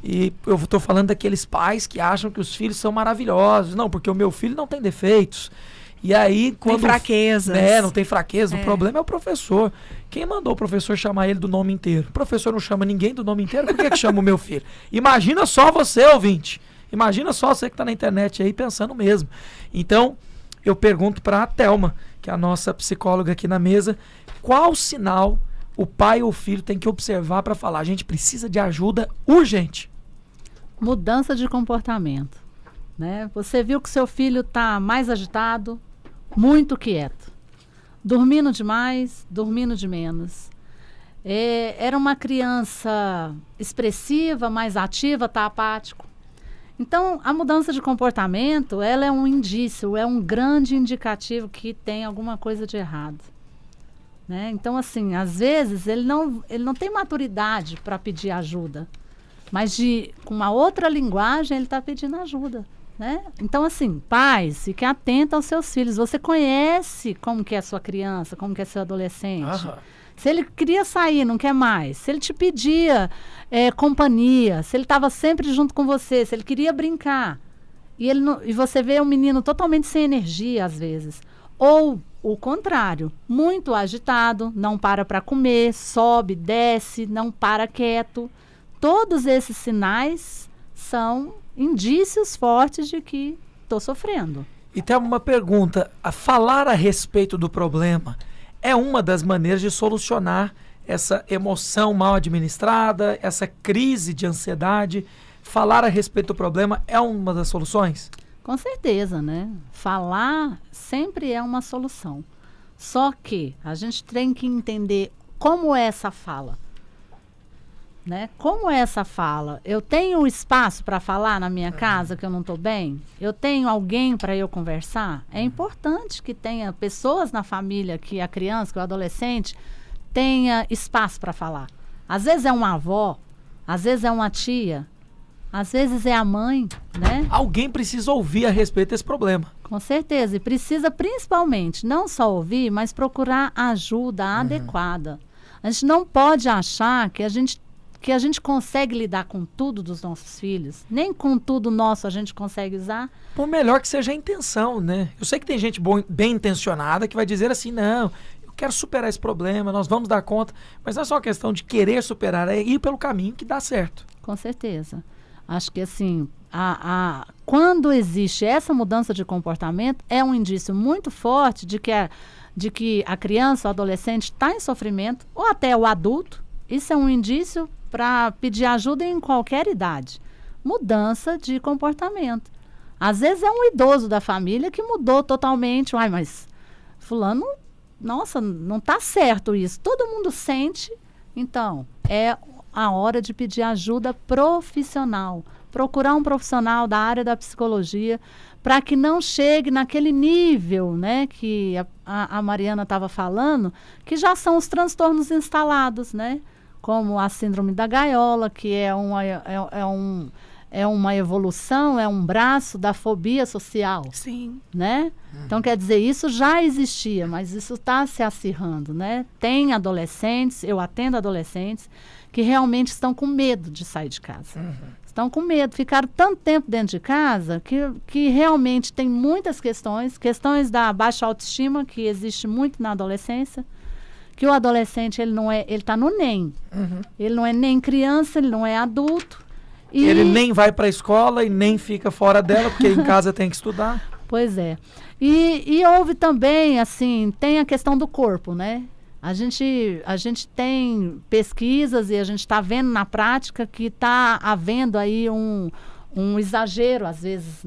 E eu estou falando daqueles pais que acham que os filhos são maravilhosos. Não, porque o meu filho não tem defeitos. E aí, quando... Tem fraquezas. Não tem fraqueza. O problema é o professor. Quem mandou o professor chamar ele do nome inteiro? O professor não chama ninguém do nome inteiro, por que chama o meu filho? Imagina só você, ouvinte. Imagina só você que está na internet aí pensando mesmo. Então, eu pergunto para a Thelma, que é a nossa psicóloga aqui na mesa, qual sinal o pai ou o filho tem que observar para falar, a gente precisa de ajuda urgente? Mudança de comportamento, né? Você viu que seu filho está mais agitado, muito quieto, dormindo demais, dormindo de menos. Era uma criança expressiva, mais ativa, está apático. Então, a mudança de comportamento, ela é um indício, é um grande indicativo que tem alguma coisa de errado. Né? Então, assim, às vezes ele não tem maturidade para pedir ajuda, mas com uma outra linguagem ele está pedindo ajuda. Né? Então, assim, pais, fiquem atentos aos seus filhos. Você conhece como que é a sua criança, como que é seu adolescente. Se ele queria sair, não quer mais. Se ele te pedia companhia, se ele estava sempre junto com você, se ele queria brincar. E você vê um menino totalmente sem energia, às vezes. Ou o contrário, muito agitado, não para comer, sobe, desce, não para quieto. Todos esses sinais são indícios fortes de que estou sofrendo. E tem uma pergunta, falar a respeito do problema é uma das maneiras de solucionar essa emoção mal administrada, essa crise de ansiedade? Falar a respeito do problema é uma das soluções? Com certeza, né? Falar sempre é uma solução. Só que a gente tem que entender como é essa fala. Né? Como é essa fala? Eu tenho espaço para falar na minha casa que eu não estou bem? Eu tenho alguém para eu conversar? É importante que tenha pessoas na família, que a criança, que o adolescente tenha espaço para falar. Às vezes é uma avó, às vezes é uma tia, às vezes é a mãe, né? Alguém precisa ouvir a respeito desse problema. Com certeza, e precisa principalmente não só ouvir, mas procurar ajuda adequada. A gente não pode achar que a gente consegue lidar com tudo dos nossos filhos. Nem com tudo nosso a gente consegue usar. Por melhor que seja a intenção, né? Eu sei que tem gente bem intencionada que vai dizer assim, não, eu quero superar esse problema, nós vamos dar conta. Mas não é só uma questão de querer superar, é ir pelo caminho que dá certo. Com certeza. Acho que assim, quando existe essa mudança de comportamento, é um indício muito forte de que a criança, o adolescente está em sofrimento, ou até o adulto. Isso é um indício para pedir ajuda em qualquer idade. Mudança de comportamento. Às vezes é um idoso da família que mudou totalmente. Mas fulano, nossa, não está certo isso. Todo mundo sente. Então, é a hora de pedir ajuda profissional. Procurar um profissional da área da psicologia para que não chegue naquele nível, né, que a Mariana estava falando, que já são os transtornos instalados, né? Como a síndrome da gaiola, que é uma evolução, é um braço da fobia social. Sim. Né? Então, quer dizer, isso já existia, mas isso está se acirrando, né? Tem adolescentes, eu atendo adolescentes, que realmente estão com medo de sair de casa. Estão com medo, ficaram tanto tempo dentro de casa, que realmente tem muitas questões da baixa autoestima, que existe muito na adolescência, que o adolescente, ele está no NEM. Ele não é nem criança, ele não é adulto. Ele nem vai para a escola e nem fica fora dela, porque em casa tem que estudar. Pois é. E houve também, assim, tem a questão do corpo, né? A gente tem pesquisas e a gente está vendo na prática que está havendo aí um exagero, às vezes,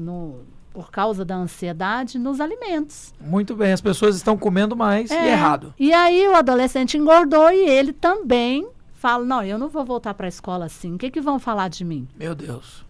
por causa da ansiedade, nos alimentos. Muito bem, as pessoas estão comendo mais e errado. E aí o adolescente engordou e ele também fala, não, eu não vou voltar para a escola assim, o que vão falar de mim? Meu Deus.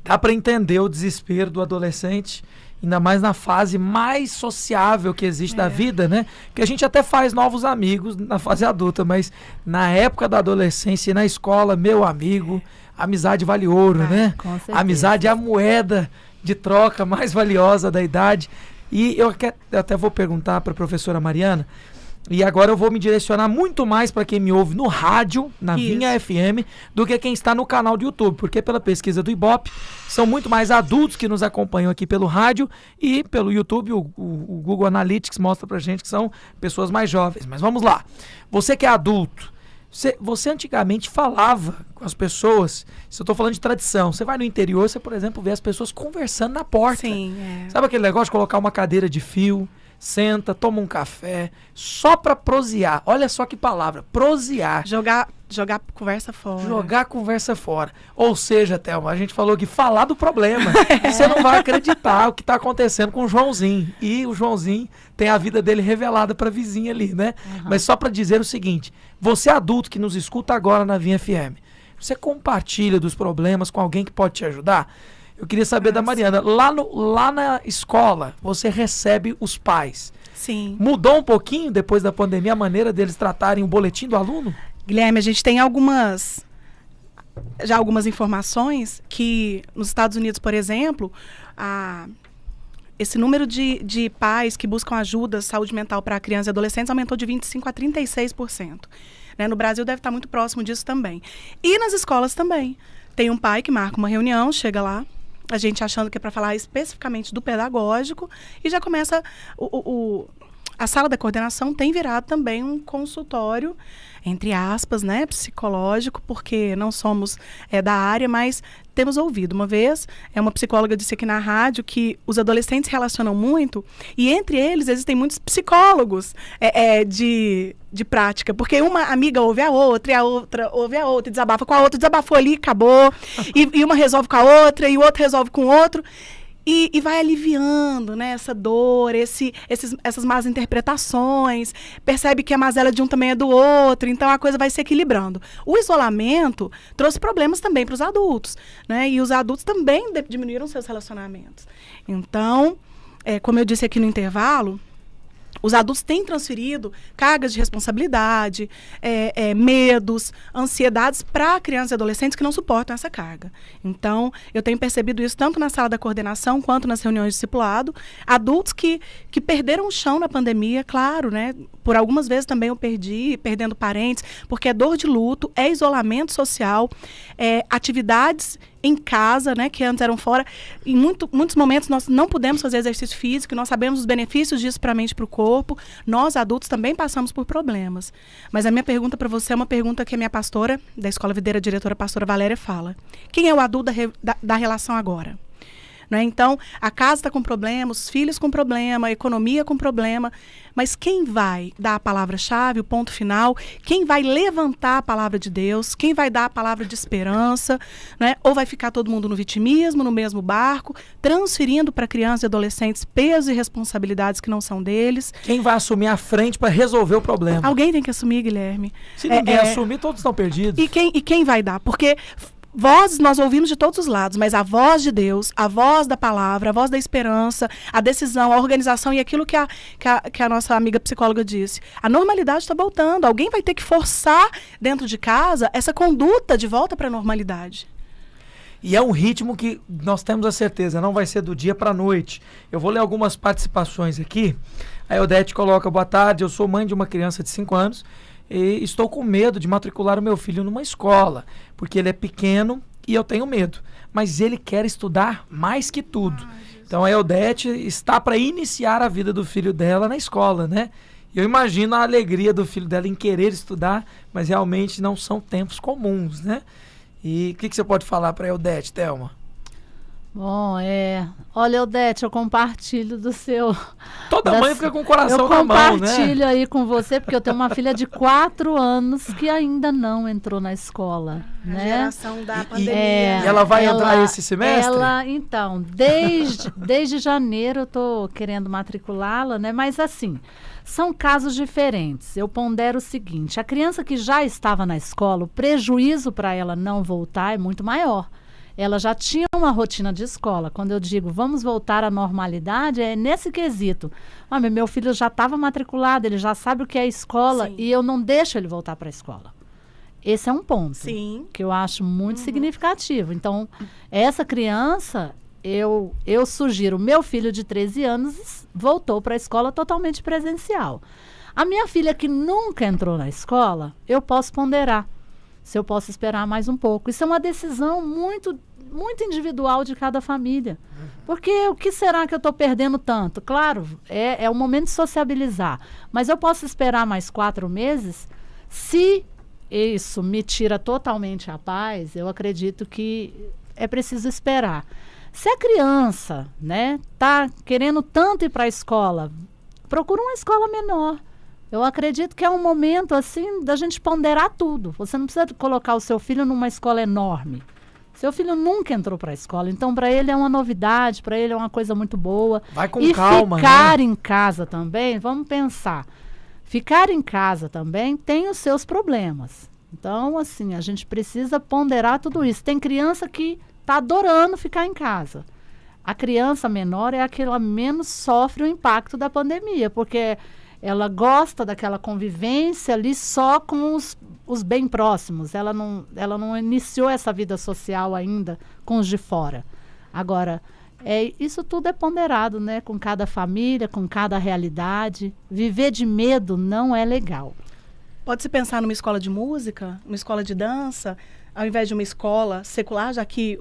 Dá para entender o desespero do adolescente, ainda mais na fase mais sociável que existe da vida, né? Que a gente até faz novos amigos na fase adulta, mas na época da adolescência e na escola, meu amigo, amizade vale ouro, né? Com certeza. Amizade é a moeda de troca mais valiosa da idade. E eu até vou perguntar para a professora Mariana, e agora eu vou me direcionar muito mais para quem me ouve no rádio, na Vinha FM, do que quem está no canal do YouTube, porque pela pesquisa do Ibope, são muito mais adultos que nos acompanham aqui pelo rádio e pelo YouTube, o Google Analytics mostra pra gente que são pessoas mais jovens. Mas vamos lá, você que é adulto, você antigamente falava com as pessoas, se eu estou falando de tradição, você vai no interior, você, por exemplo, vê as pessoas conversando na porta. Sim, Sabe aquele negócio de colocar uma cadeira de fio, senta, toma um café, só para prosear. Olha só que palavra, prosear. Jogar conversa fora. Jogar conversa fora. Ou seja, Thelma, a gente falou que falar do problema. Você não vai acreditar o que está acontecendo com o Joãozinho. E o Joãozinho tem a vida dele revelada para a vizinha ali, né? Mas só para dizer o seguinte, você adulto que nos escuta agora na Vinha FM, você compartilha dos problemas com alguém que pode te ajudar? Eu queria saber da Mariana, lá na escola, você recebe os pais. Sim. Mudou um pouquinho depois da pandemia a maneira deles tratarem o boletim do aluno? Guilherme, a gente tem algumas informações que nos Estados Unidos, por exemplo, esse número de pais que buscam ajuda saúde mental para crianças e adolescentes aumentou de 25% a 36%. Né? No Brasil deve estar muito próximo disso também. E nas escolas também. Tem um pai que marca uma reunião, chega lá, a gente achando que é para falar especificamente do pedagógico, e já começa a sala da coordenação tem virado também um consultório, entre aspas, né, psicológico, porque não somos da área, mas temos ouvido. Uma vez, uma psicóloga disse aqui na rádio que os adolescentes se relacionam muito e entre eles existem muitos psicólogos de prática, porque uma amiga ouve a outra, e a outra ouve a outra, e desabafa com a outra, desabafou ali, acabou, e uma resolve com a outra, e o outro resolve com o outro. E vai aliviando, né, essa dor, essas más interpretações, percebe que a mazela de um também é do outro, então a coisa vai se equilibrando. O isolamento trouxe problemas também para os adultos, né, e os adultos também diminuíram seus relacionamentos. Então, como eu disse aqui no intervalo, os adultos têm transferido cargas de responsabilidade, medos, ansiedades para crianças e adolescentes que não suportam essa carga. Então, eu tenho percebido isso tanto na sala da coordenação quanto nas reuniões de discipulado. Adultos que perderam o chão na pandemia, claro, né? Por algumas vezes também eu perdendo parentes, porque é dor de luto, é isolamento social, atividades em casa, né, que antes eram fora. Em muitos momentos nós não pudemos fazer exercício físico, nós sabemos os benefícios disso para a mente e para o corpo. Nós, adultos, também passamos por problemas. Mas a minha pergunta para você é uma pergunta que a minha pastora, da Escola Videira, a diretora pastora Valéria, fala. Quem é o adulto da relação agora? Né? Então, a casa está com problema, os filhos com problema, a economia com problema, mas quem vai dar a palavra-chave, o ponto final, quem vai levantar a palavra de Deus, quem vai dar a palavra de esperança, né? Ou vai ficar todo mundo no vitimismo, no mesmo barco, transferindo para crianças e adolescentes pesos e responsabilidades que não são deles. Quem vai assumir a frente para resolver o problema? Alguém tem que assumir, Guilherme. Se ninguém assumir, todos estão perdidos. E quem vai dar? Porque vozes nós ouvimos de todos os lados, mas a voz de Deus, a voz da palavra, a voz da esperança, a decisão, a organização e aquilo que a nossa amiga psicóloga disse. A normalidade está voltando. Alguém vai ter que forçar dentro de casa essa conduta de volta para a normalidade. E é um ritmo que nós temos a certeza, não vai ser do dia para a noite. Eu vou ler algumas participações aqui. A Eudete coloca: boa tarde, eu sou mãe de uma criança de 5 anos. E estou com medo de matricular o meu filho numa escola, porque ele é pequeno e eu tenho medo. Mas ele quer estudar mais que tudo. Então a Eudete está para iniciar a vida do filho dela na escola, né? Eu imagino a alegria do filho dela em querer estudar, mas realmente não são tempos comuns, né? E o que você pode falar para a Eudete, Thelma? Bom, olha, Eudete, eu compartilho do seu... Toda mãe fica com o coração na mão, né? Eu compartilho aí com você, porque eu tenho uma filha de 4 anos que ainda não entrou na escola, né? A geração da pandemia. E ela vai entrar esse semestre? Então, desde janeiro eu estou querendo matriculá-la, né? Mas assim, são casos diferentes. Eu pondero o seguinte: a criança que já estava na escola, o prejuízo para ela não voltar é muito maior. Ela já tinha uma rotina de escola. Quando eu digo vamos voltar à normalidade, é nesse quesito. Meu filho já estava matriculado, ele já sabe o que é escola. Sim. E eu não deixo ele voltar para a escola. Esse é um ponto. Sim. Que eu acho muito significativo. Então, essa criança, eu sugiro, meu filho de 13 anos voltou para a escola totalmente presencial. A minha filha que nunca entrou na escola, eu posso ponderar se eu posso esperar mais um pouco. Isso é uma decisão muito, muito individual de cada família. Porque o que será que eu estou perdendo tanto? Claro, é o momento de sociabilizar. Mas eu posso esperar mais 4 meses? Se isso me tira totalmente a paz, eu acredito que é preciso esperar. Se a criança, né, tá querendo tanto ir para a escola, procura uma escola menor. Eu acredito que é um momento, assim, da gente ponderar tudo. Você não precisa colocar o seu filho numa escola enorme. Seu filho nunca entrou para a escola, então para ele é uma novidade, para ele é uma coisa muito boa. Vai com calma, ficar em casa também, vamos pensar. Ficar em casa também tem os seus problemas. Então, assim, a gente precisa ponderar tudo isso. Tem criança que está adorando ficar em casa. A criança menor é a que ela menos sofre o impacto da pandemia, porque ela gosta daquela convivência ali só com os bem próximos. Ela não iniciou essa vida social ainda com os de fora. Agora, isso tudo é ponderado, né? Com cada família, com cada realidade. Viver de medo não é legal. Pode-se pensar numa escola de música, uma escola de dança, ao invés de uma escola secular, já que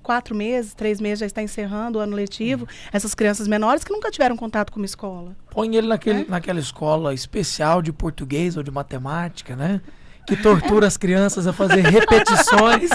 4 meses, 3 meses já está encerrando o ano letivo, essas crianças menores que nunca tiveram contato com uma escola. Põe ele naquela escola especial de português ou de matemática, né? Que tortura as crianças a fazer repetições.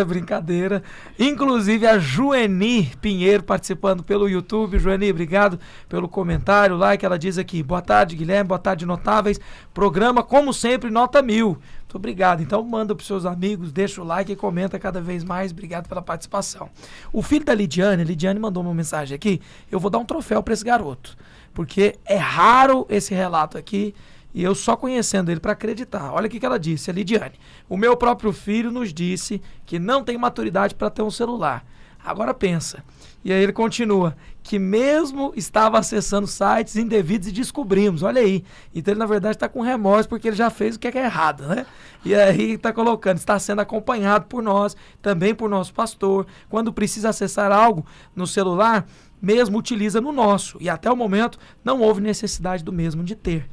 Brincadeira. Inclusive a Joeni Pinheiro participando pelo YouTube. Joeni, obrigado pelo comentário, like. Ela diz aqui: boa tarde, Guilherme, boa tarde, notáveis. Programa, como sempre, nota 1000. Muito obrigado. Então manda para os seus amigos, deixa o like e comenta cada vez mais. Obrigado pela participação. O filho da Lidiane mandou uma mensagem aqui. Eu vou dar um troféu para esse garoto, porque é raro esse relato aqui. E eu só conhecendo ele para acreditar. Olha o que ela disse, a Lidiane. O meu próprio filho nos disse que não tem maturidade para ter um celular. Agora pensa. E aí ele continua, que mesmo estava acessando sites indevidos e descobrimos. Olha aí. Então ele, na verdade, está com remorso porque ele já fez o que é errado, né? E aí está colocando, está sendo acompanhado por nós, também por nosso pastor. Quando precisa acessar algo no celular, mesmo utiliza no nosso. E até o momento não houve necessidade do mesmo de ter.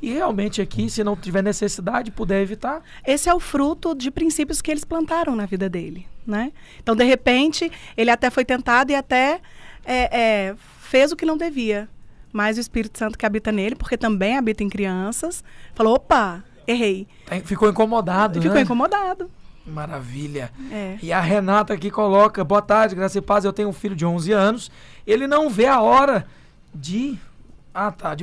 E realmente aqui, se não tiver necessidade, puder evitar. Esse é o fruto de princípios que eles plantaram na vida dele, né? Então, de repente, ele até foi tentado e até fez o que não devia. Mas o Espírito Santo que habita nele, porque também habita em crianças, falou, opa, errei. Ficou incomodado, Ficou incomodado. Maravilha. E a Renata aqui coloca, boa tarde, graça e paz, eu tenho um filho de 11 anos, ele não vê a hora de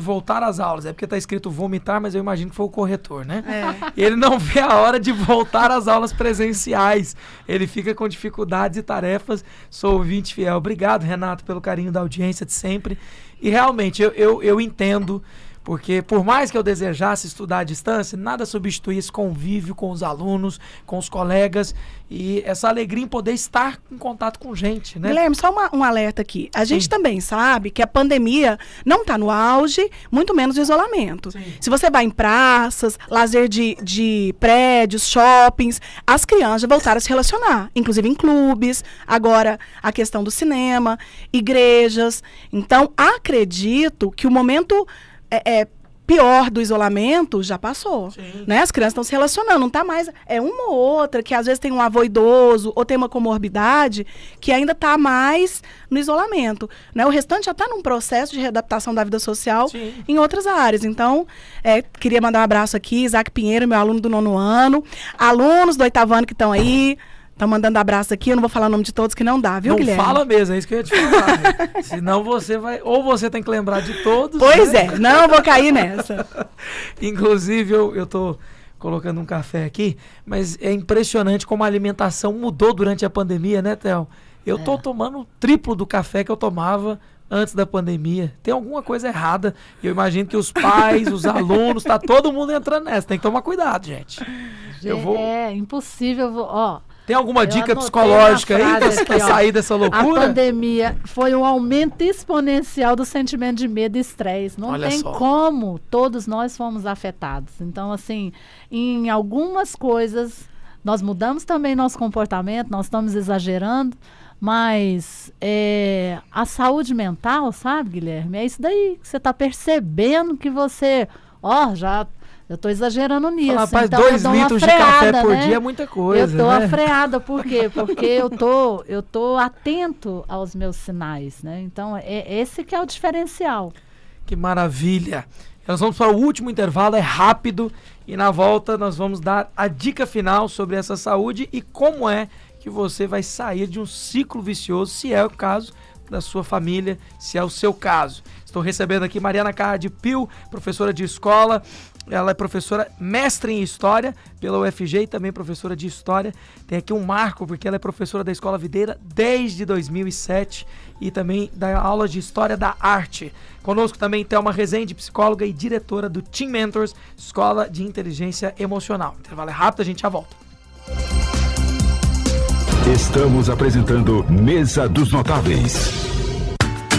voltar às aulas. É porque tá escrito vomitar, mas eu imagino que foi o corretor, né? Ele não vê a hora de voltar às aulas presenciais. Ele fica com dificuldades e tarefas. Sou ouvinte fiel. Obrigado, Renato, pelo carinho da audiência de sempre. E realmente, eu entendo, porque por mais que eu desejasse estudar à distância, nada substitui esse convívio com os alunos, com os colegas e essa alegria em poder estar em contato com gente, né? Guilherme, só um alerta aqui. A gente também sabe que a pandemia não está no auge, muito menos o isolamento. Se você vai em praças, lazer de prédios, shoppings, as crianças já voltaram a se relacionar, inclusive em clubes, agora a questão do cinema, igrejas. Então, acredito que o momento pior do isolamento já passou, né? As crianças estão se relacionando, não está mais, uma ou outra que às vezes tem um avô idoso ou tem uma comorbidade que ainda está mais no isolamento, né? O restante já está num processo de readaptação da vida social em outras áreas. Então, queria mandar um abraço aqui, Isaac Pinheiro, meu aluno do 9º ano, alunos do 8º ano que estão aí, estão mandando abraço aqui, eu não vou falar o nome de todos que não dá, viu, Guilherme? Não fala mesmo, é isso que eu ia te falar. Né? Senão você vai... Ou você tem que lembrar de todos... Pois não vou cair nessa. Inclusive, eu tô colocando um café aqui, mas é impressionante como a alimentação mudou durante a pandemia, né, Theo? Eu tô tomando o triplo do café que eu tomava antes da pandemia. Tem alguma coisa errada. Eu imagino que os pais, os alunos, tá todo mundo entrando nessa. Tem que tomar cuidado, gente. É impossível, Tem alguma dica psicológica aí para sair dessa loucura? A pandemia foi um aumento exponencial do sentimento de medo e estresse. Não tem como, todos nós fomos afetados. Então, assim, em algumas coisas, nós mudamos também nosso comportamento, nós estamos exagerando, mas a saúde mental, sabe, Guilherme? É isso daí que você está percebendo que você, eu tô exagerando nisso. Rapaz, então 2 litros de café por dia é muita coisa. Eu tô afreada, por quê? Porque eu tô atento aos meus sinais, né? Então, esse que é o diferencial. Que maravilha. Nós vamos para o último intervalo, é rápido, e na volta nós vamos dar a dica final sobre essa saúde e como é que você vai sair de um ciclo vicioso, se é o caso da sua família, se é o seu caso. Estou recebendo aqui Mariana Cardi Pio, professora de escola. Ela é professora mestre em História pela UFG e também professora de História. Tem aqui um marco, porque ela é professora da Escola Videira desde 2007 e também dá aula de História da Arte. Conosco também Thelma Rezende, psicóloga e diretora do Team Mentors, Escola de Inteligência Emocional. O intervalo é rápido, a gente já volta. Estamos apresentando Mesa dos Notáveis.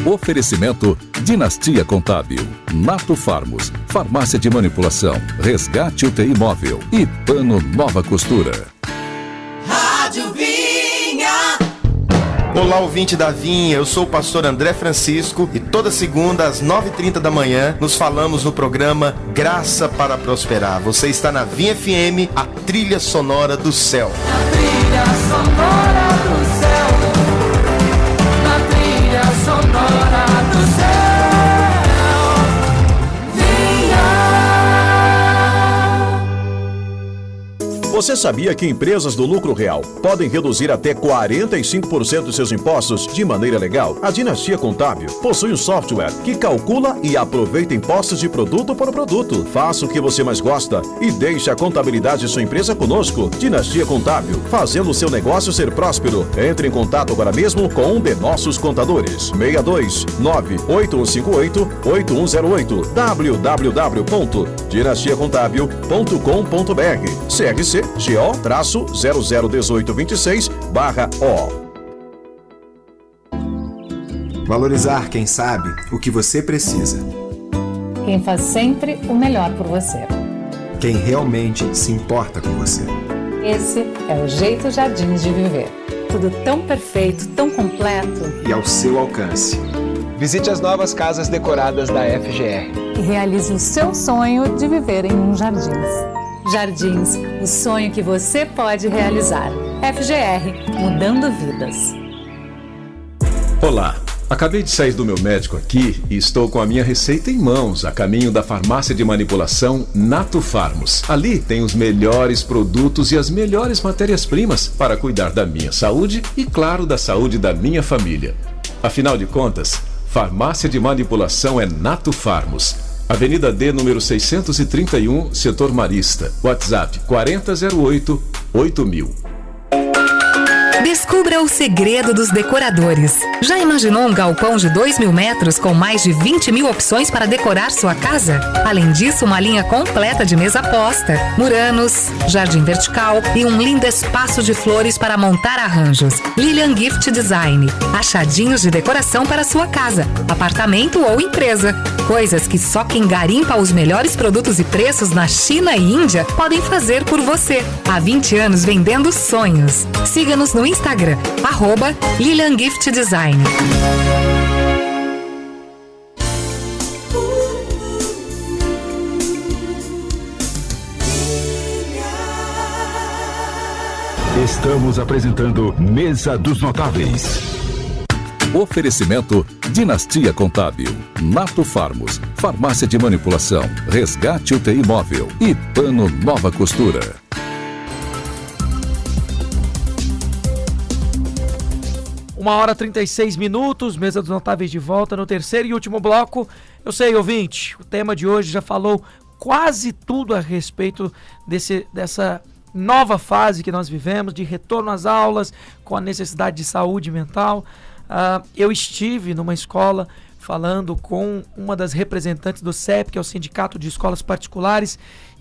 Oferecimento Dinastia Contábil, Nato Farmos, Farmácia de Manipulação, Resgate UTI Móvel e Pano Nova Costura. Rádio Vinha. Olá, ouvinte da Vinha, eu sou o pastor André Francisco e toda segunda às 9h30 da manhã nos falamos no programa Graça para Prosperar. Você está na Vinha FM, a trilha sonora do céu. A trilha sonora do céu. Na trilha sonora do céu. Você sabia que empresas do lucro real podem reduzir até 45% dos seus impostos de maneira legal? A Dinastia Contábil possui um software que calcula e aproveita impostos de produto por produto. Faça o que você mais gosta e deixe a contabilidade de sua empresa conosco. Dinastia Contábil, fazendo o seu negócio ser próspero. Entre em contato agora mesmo com um de nossos contadores. 62 98158 8108 www.dinastiacontabil.com.br CRC GO-001826/O. Valorizar quem sabe o que você precisa. Quem faz sempre o melhor por você. Quem realmente se importa com você. Esse é o Jeito Jardins de Viver. Tudo tão perfeito, tão completo. E ao seu alcance. Visite as novas casas decoradas da FGR. E realize o seu sonho de viver em um Jardins. Jardins, o sonho que você pode realizar. FGR, mudando vidas. Olá, acabei de sair do meu médico aqui e estou com a minha receita em mãos, a caminho da farmácia de manipulação Nato Farmos. Ali tem os melhores produtos e as melhores matérias-primas para cuidar da minha saúde e, claro, da saúde da minha família. Afinal de contas, farmácia de manipulação é Nato Farmos. Avenida D, número 631, Setor Marista. WhatsApp 4008-8000. Descubra o segredo dos decoradores. Já imaginou um galpão de 2.000 metros com mais de 20.000 opções para decorar sua casa? Além disso, uma linha completa de mesa posta, muranos, jardim vertical e um lindo espaço de flores para montar arranjos. Lilian Gift Design. Achadinhos de decoração para sua casa, apartamento ou empresa. Coisas que só quem garimpa os melhores produtos e preços na China e Índia podem fazer por você. Há 20 anos vendendo sonhos. Siga-nos no Instagram, @Lilian Gift Design. Estamos apresentando Mesa dos Notáveis. Oferecimento Dinastia Contábil, Nato Farmos, Farmácia de Manipulação, Resgate UTI Móvel e Pano Nova Costura. Uma hora e 36 minutos, Mesa dos Notáveis de volta no terceiro e último bloco. Eu sei, ouvinte, o tema de hoje já falou quase tudo a respeito dessa nova fase que nós vivemos, de retorno às aulas, com a necessidade de saúde mental. Eu estive numa escola falando com uma das representantes do CEP, que é o Sindicato de Escolas Particulares,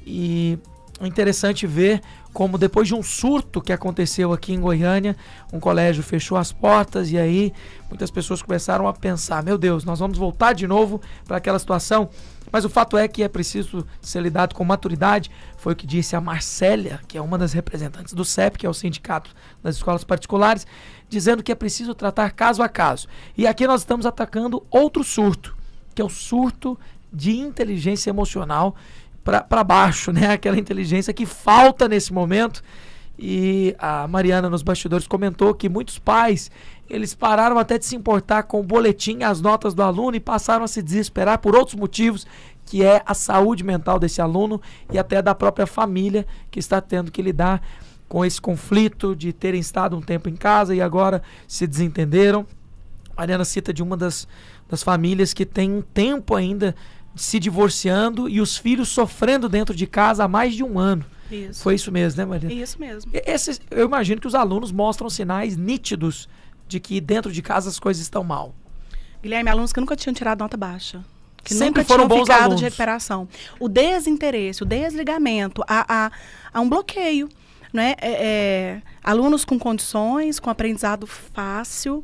e é interessante ver como depois de um surto que aconteceu aqui em Goiânia, um colégio fechou as portas e aí muitas pessoas começaram a pensar, meu Deus, nós vamos voltar de novo para aquela situação. Mas o fato é que é preciso ser lidado com maturidade. Foi o que disse a Marcélia, que é uma das representantes do CEP, que é o Sindicato das Escolas Particulares, dizendo que é preciso tratar caso a caso. E aqui nós estamos atacando outro surto, que é o surto de inteligência emocional para baixo, né? Aquela inteligência que falta nesse momento. E a Mariana nos bastidores comentou que muitos pais, eles pararam até de se importar com o boletim, as notas do aluno, e passaram a se desesperar por outros motivos, que é a saúde mental desse aluno e até da própria família, que está tendo que lidar com esse conflito de terem estado um tempo em casa e agora se desentenderam. A Mariana cita de uma das famílias que tem um tempo ainda se divorciando e os filhos sofrendo dentro de casa há mais de um ano. Isso. Foi isso mesmo, né, Mariana? Isso mesmo. Eu imagino que os alunos mostram sinais nítidos de que dentro de casa as coisas estão mal. Guilherme, alunos que nunca tinham tirado nota baixa. Que sempre nunca foram tinham bons ficado alunos. de recuperação. O desinteresse, o desligamento, há um bloqueio. né? Alunos com condições, com aprendizado fácil,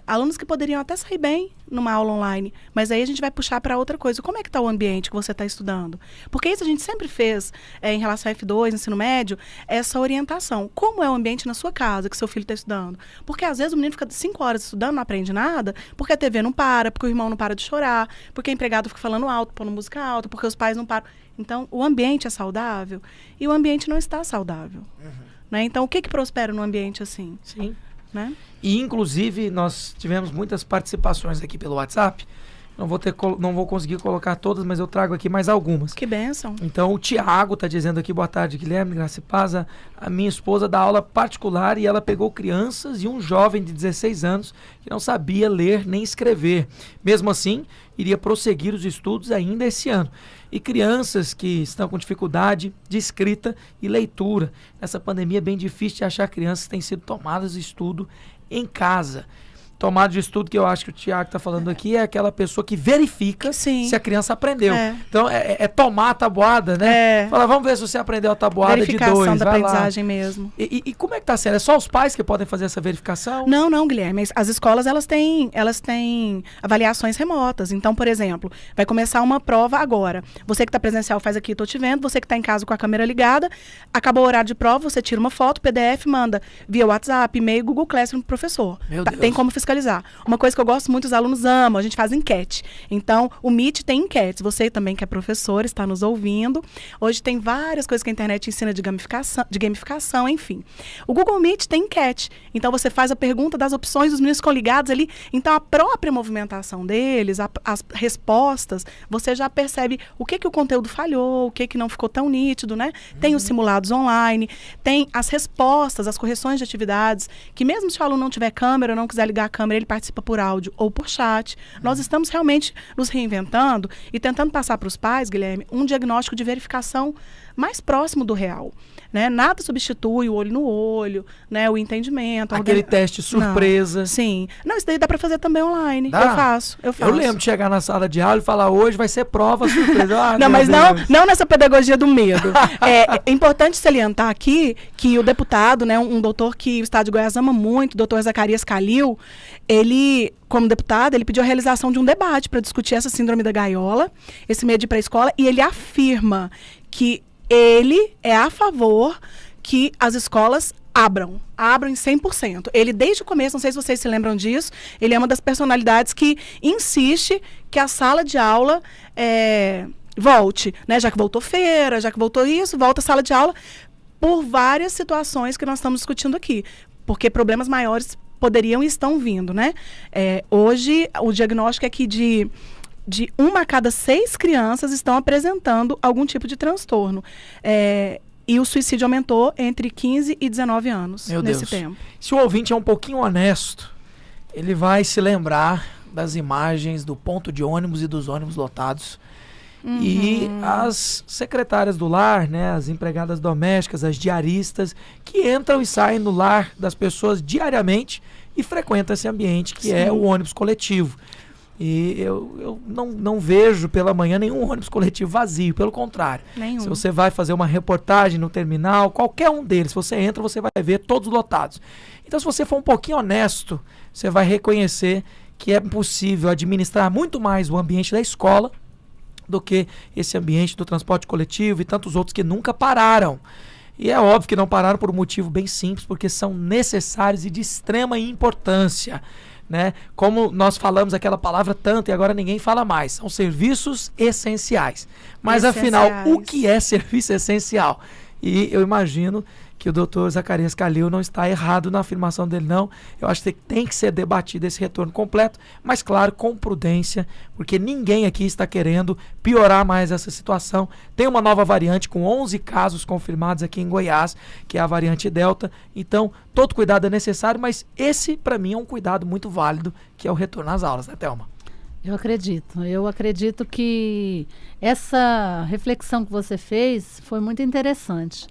alunos que poderiam até sair bem numa aula online, mas aí a gente vai puxar para outra coisa. Como é que está o ambiente que você está estudando? Porque isso a gente sempre fez em relação a F2, ensino médio, essa orientação. Como é o ambiente na sua casa que seu filho está estudando? Porque às vezes o menino fica 5 horas estudando, não aprende nada, porque a TV não para, porque o irmão não para de chorar, porque o empregado fica falando alto, pondo música alta, porque os pais não param. Então, o ambiente é saudável e o ambiente não está saudável. Né? Então, o que prospera num ambiente assim? Sim. Né? E, inclusive, nós tivemos muitas participações aqui pelo WhatsApp. Não vou conseguir colocar todas, mas eu trago aqui mais algumas. Que bênção. Então, o Tiago está dizendo aqui, boa tarde, Guilherme, graça e paz. A minha esposa dá aula particular e ela pegou crianças e um jovem de 16 anos que não sabia ler nem escrever. Mesmo assim, iria prosseguir os estudos ainda esse ano. E crianças que estão com dificuldade de escrita e leitura. Nessa pandemia é bem difícil de achar crianças que têm sido tomadas de estudo em casa. Tomada de estudo que eu acho que o Tiago está falando aqui é aquela pessoa que verifica se a criança aprendeu. Então, é tomar a tabuada, né? Fala, vamos ver se você aprendeu a tabuada de 2. Verificação da aprendizagem mesmo. E como é que está sendo? É só os pais que podem fazer essa verificação? Não, Guilherme. As escolas, elas têm avaliações remotas. Então, por exemplo, vai começar uma prova agora. Você que está presencial faz aqui, estou te vendo. Você que está em casa com a câmera ligada, acabou o horário de prova, você tira uma foto, PDF, manda via WhatsApp, e-mail, Google Classroom pro professor. Meu Deus. Tem como fiscalizar. Uma coisa que eu gosto muito, os alunos amam, a gente faz enquete. Então, o Meet tem enquetes. Você também que é professor, está nos ouvindo. Hoje tem várias coisas que a internet ensina de gamificação, enfim. O Google Meet tem enquete. Então, você faz a pergunta das opções, os meninos ficam ligados ali. Então, a própria movimentação deles, as respostas, você já percebe o que o conteúdo falhou, o que não ficou tão nítido, né? Tem os simulados online, tem as respostas, as correções de atividades, que mesmo se o aluno não tiver câmera, não quiser ligar a câmera, ele participa por áudio ou por chat. Nós estamos realmente nos reinventando e tentando passar para os pais, Guilherme, um diagnóstico de verificação mais próximo do real. Né? Nada substitui o olho no olho, né? O entendimento. Aquele teste surpresa. Não. Sim. Não, isso daí dá para fazer também online. Dá? Eu faço. Eu lembro de chegar na sala de aula e falar, hoje vai ser prova surpresa. Não, mas não nessa pedagogia do medo. É importante salientar aqui que o deputado, né, um doutor que o Estado de Goiás ama muito, o doutor Zacarias Calil, ele, como deputado, ele pediu a realização de um debate para discutir essa síndrome da gaiola, esse medo de ir para a escola, e ele afirma que ele é a favor que as escolas abram em 100%. Ele, desde o começo, não sei se vocês se lembram disso, ele é uma das personalidades que insiste que a sala de aula volte, né? Já que voltou feira, já que voltou isso, volta a sala de aula, por várias situações que nós estamos discutindo aqui. Porque problemas maiores poderiam e estão vindo, né? Hoje, o diagnóstico é que de 1 a cada 6 crianças estão apresentando algum tipo de transtorno. E o suicídio aumentou entre 15 e 19 anos nesse tempo. Se o ouvinte é um pouquinho honesto, ele vai se lembrar das imagens do ponto de ônibus e dos ônibus lotados. E as secretárias do lar, né, as empregadas domésticas, as diaristas, que entram e saem no lar das pessoas diariamente e frequentam esse ambiente que é o ônibus coletivo. E eu não vejo pela manhã nenhum ônibus coletivo vazio, pelo contrário. Nenhum. Se você vai fazer uma reportagem no terminal, qualquer um deles, se você entra, você vai ver todos lotados. Então, se você for um pouquinho honesto, você vai reconhecer que é possível administrar muito mais o ambiente da escola do que esse ambiente do transporte coletivo e tantos outros que nunca pararam. E é óbvio que não pararam por um motivo bem simples, porque são necessários e de extrema importância. Né? Como nós falamos aquela palavra tanto e agora ninguém fala mais, são serviços essenciais. Mas afinal, o que é serviço essencial? E eu imagino que o doutor Zacarias Calil não está errado na afirmação dele, não. Eu acho que tem que ser debatido esse retorno completo, mas claro, com prudência, porque ninguém aqui está querendo piorar mais essa situação. Tem uma nova variante com 11 casos confirmados aqui em Goiás, que é a variante Delta. Então, todo cuidado é necessário, mas esse, para mim, é um cuidado muito válido, que é o retorno às aulas, né, Thelma? Eu acredito que essa reflexão que você fez foi muito interessante.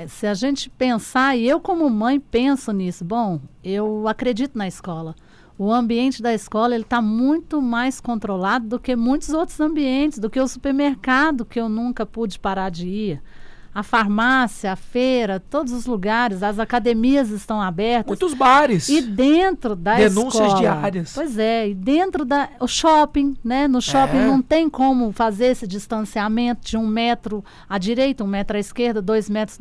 Se a gente pensar, e eu como mãe penso nisso, bom, eu acredito na escola. O ambiente da escola está muito mais controlado do que muitos outros ambientes, do que o supermercado, que eu nunca pude parar de ir. a farmácia, a feira, todos os lugares, as academias estão abertas. Muitos bares. E dentro da denúncias escola, diárias. Pois é, e dentro o shopping, né? No shopping não tem como fazer esse distanciamento de 1 metro à direita, 1 metro à esquerda, 2 metros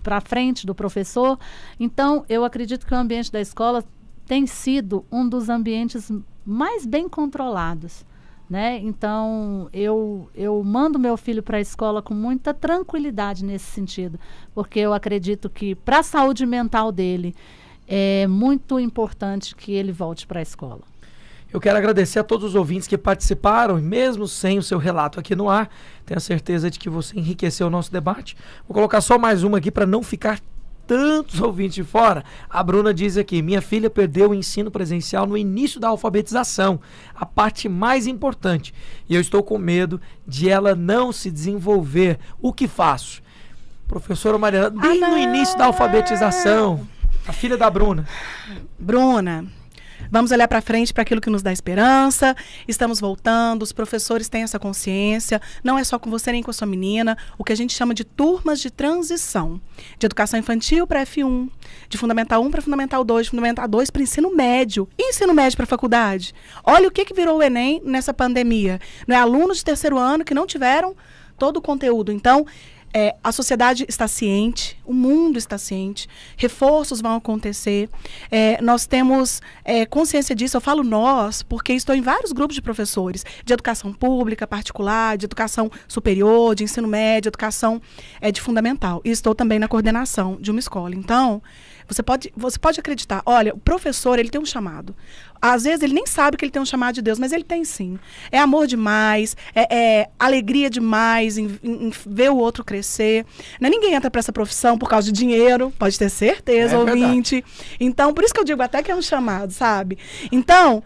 para frente do professor. Então, eu acredito que o ambiente da escola tem sido um dos ambientes mais bem controlados. Né? Então, eu mando meu filho para a escola com muita tranquilidade nesse sentido, porque eu acredito que para a saúde mental dele é muito importante que ele volte para a escola. Eu quero agradecer a todos os ouvintes que participaram, mesmo sem o seu relato aqui no ar. Tenho certeza de que você enriqueceu o nosso debate. Vou colocar só mais uma aqui para não ficar tantos ouvintes de fora. A Bruna diz aqui: minha filha perdeu o ensino presencial no início da alfabetização, a parte mais importante, e eu estou com medo de ela não se desenvolver. O que faço? Professora Mariana, bem no início da alfabetização, a filha da Bruna. Bruna, vamos olhar para frente, para aquilo que nos dá esperança. Estamos voltando, os professores têm essa consciência. Não é só com você nem com a sua menina. O que a gente chama de turmas de transição. De educação infantil para F1, de Fundamental 1 para Fundamental 2, de Fundamental 2 para ensino médio. E ensino médio para faculdade? Olha o que virou o Enem nessa pandemia. Não é alunos de terceiro ano que não tiveram todo o conteúdo. Então, a sociedade está ciente, o mundo está ciente, reforços vão acontecer, nós temos consciência disso. Eu falo nós, porque estou em vários grupos de professores, de educação pública, particular, de educação superior, de ensino médio, educação de fundamental, e estou também na coordenação de uma escola. Então, você pode acreditar, olha, o professor, ele tem um chamado. Às vezes ele nem sabe que ele tem um chamado de Deus, mas ele tem sim. É amor demais, é alegria demais em ver o outro crescer. Não, ninguém entra para essa profissão por causa de dinheiro, pode ter certeza, ouvinte. Verdade. Então, por isso que eu digo até que é um chamado, sabe? Então,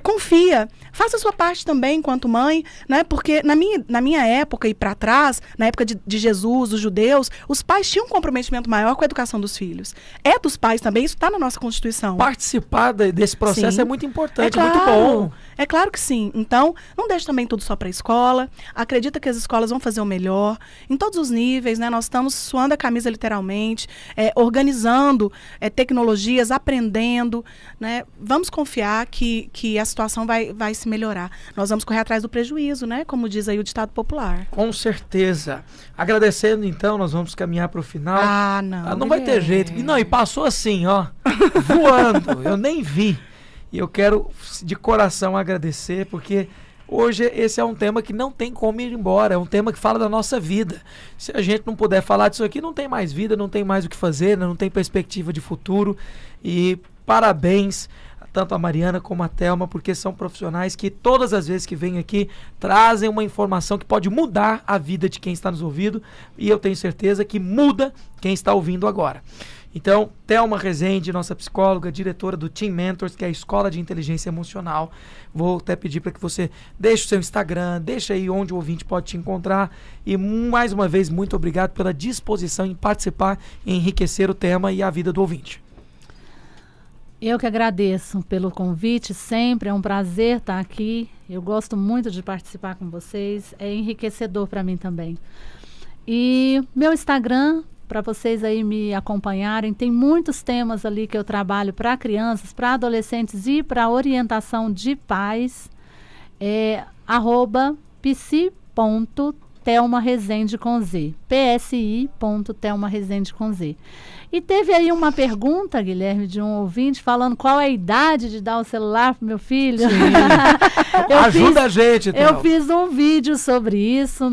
confia. Faça a sua parte também enquanto mãe, né? Porque na minha época e para trás, na época de Jesus, dos judeus, os pais tinham um comprometimento maior com a educação dos filhos. É dos pais também, isso está na nossa Constituição. Participar desse processo é muito importante, claro, muito bom. É claro que sim. Então, não deixe também tudo só para a escola. Acredita que as escolas vão fazer o melhor em todos os níveis, né? Nós estamos suando a camisa literalmente, organizando tecnologias, aprendendo, né? Vamos confiar que a situação vai se melhorar. Nós vamos correr atrás do prejuízo, né? Como diz aí o ditado popular. Com certeza. Agradecendo, então, nós vamos caminhar para o final. Não vai ter jeito. E passou assim, ó, voando. Eu nem vi. E eu quero, de coração, agradecer, porque hoje esse é um tema que não tem como ir embora, é um tema que fala da nossa vida. Se a gente não puder falar disso aqui, não tem mais vida, não tem mais o que fazer, não tem perspectiva de futuro. E parabéns tanto a Mariana como a Thelma, porque são profissionais que todas as vezes que vêm aqui trazem uma informação que pode mudar a vida de quem está nos ouvindo, e eu tenho certeza que muda quem está ouvindo agora. Então, Thelma Rezende, nossa psicóloga, diretora do Team Mentors, que é a Escola de Inteligência Emocional. Vou até pedir para que você deixe o seu Instagram, deixe aí onde o ouvinte pode te encontrar. E mais uma vez, muito obrigado pela disposição em participar e enriquecer o tema e a vida do ouvinte. Eu que agradeço pelo convite, sempre é um prazer estar aqui. Eu gosto muito de participar com vocês, é enriquecedor para mim também. E meu Instagram, para vocês aí me acompanharem, tem muitos temas ali que eu trabalho para crianças, para adolescentes e para orientação de pais. @psi.Thelma Rezende com Z, psi.Thelma Rezende com Z. E teve aí uma pergunta, Guilherme, de um ouvinte falando qual é a idade de dar o celular pro meu filho. Ajuda a gente, Thelma. Eu fiz um vídeo sobre isso,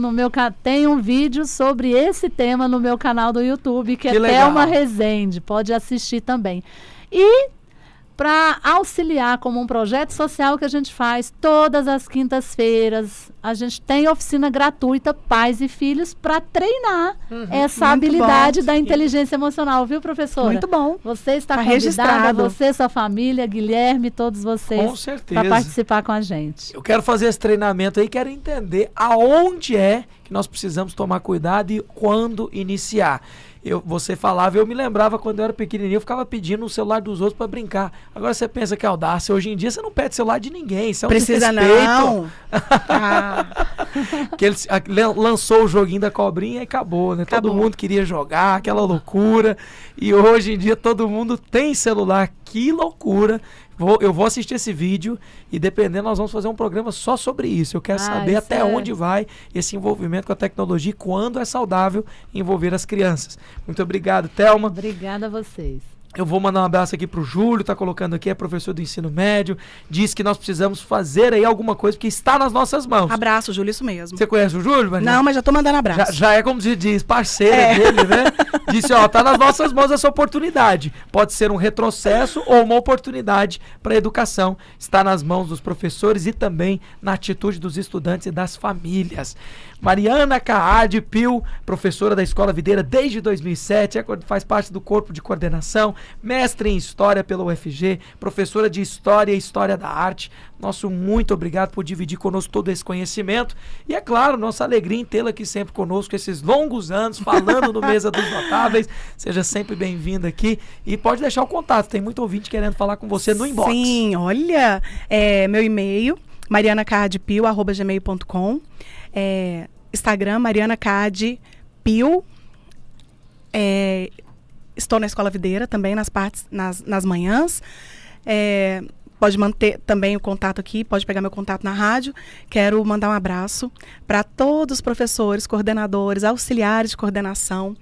tem um vídeo sobre esse tema no meu canal do YouTube, que é Thelma Rezende, pode assistir também. E para auxiliar como um projeto social que a gente faz todas as quintas-feiras, a gente tem oficina gratuita pais e filhos para treinar essa habilidade da inteligência emocional, viu, professora? Muito bom. Você está convidada, você, sua família, Guilherme, todos vocês, com certeza, para participar com a gente. Eu quero fazer esse treinamento aí, quero entender aonde é que nós precisamos tomar cuidado e quando iniciar. Você falava, eu me lembrava quando eu era pequenininho, eu ficava pedindo o celular dos outros para brincar. Agora você pensa que é audácia. Hoje em dia você não pede celular de ninguém. Isso é um precisa desrespeito. Não. Que ele lançou o joguinho da cobrinha e acabou, né? Todo mundo queria jogar, aquela loucura. E hoje em dia todo mundo tem celular. Que loucura. Eu vou assistir esse vídeo e, dependendo, nós vamos fazer um programa só sobre isso. Eu quero saber até onde vai esse envolvimento com a tecnologia e quando é saudável envolver as crianças. Muito obrigado, Thelma. Obrigada a vocês. Eu vou mandar um abraço aqui pro Júlio, tá colocando aqui, é professor do ensino médio, diz que nós precisamos fazer aí alguma coisa, porque está nas nossas mãos. Abraço, Júlio, isso mesmo. Você conhece o Júlio, Maria? Não, mas já tô mandando abraço. Já é como se diz, parceira dele, né? Disse, tá nas nossas mãos essa oportunidade. Pode ser um retrocesso ou uma oportunidade para a educação. Está nas mãos dos professores e também na atitude dos estudantes e das famílias. Mariana Caade Pio, professora da Escola Videira desde 2007, faz parte do corpo de coordenação, mestre em História pela UFG, professora de História e História da Arte. Nosso muito obrigado por dividir conosco todo esse conhecimento. E é claro, nossa alegria em tê-la aqui sempre conosco, esses longos anos, falando no Mesa dos Notáveis. Seja sempre bem-vinda aqui. E pode deixar o contato, tem muito ouvinte querendo falar com você no inbox. Sim, olha, meu e-mail, marianacaadepio@gmail.com. Instagram, Mariana Caade Pio. Estou na Escola Videira também nas manhãs. Pode manter também o contato aqui, pode pegar meu contato na rádio. Quero mandar um abraço para todos os professores, coordenadores, auxiliares de coordenação,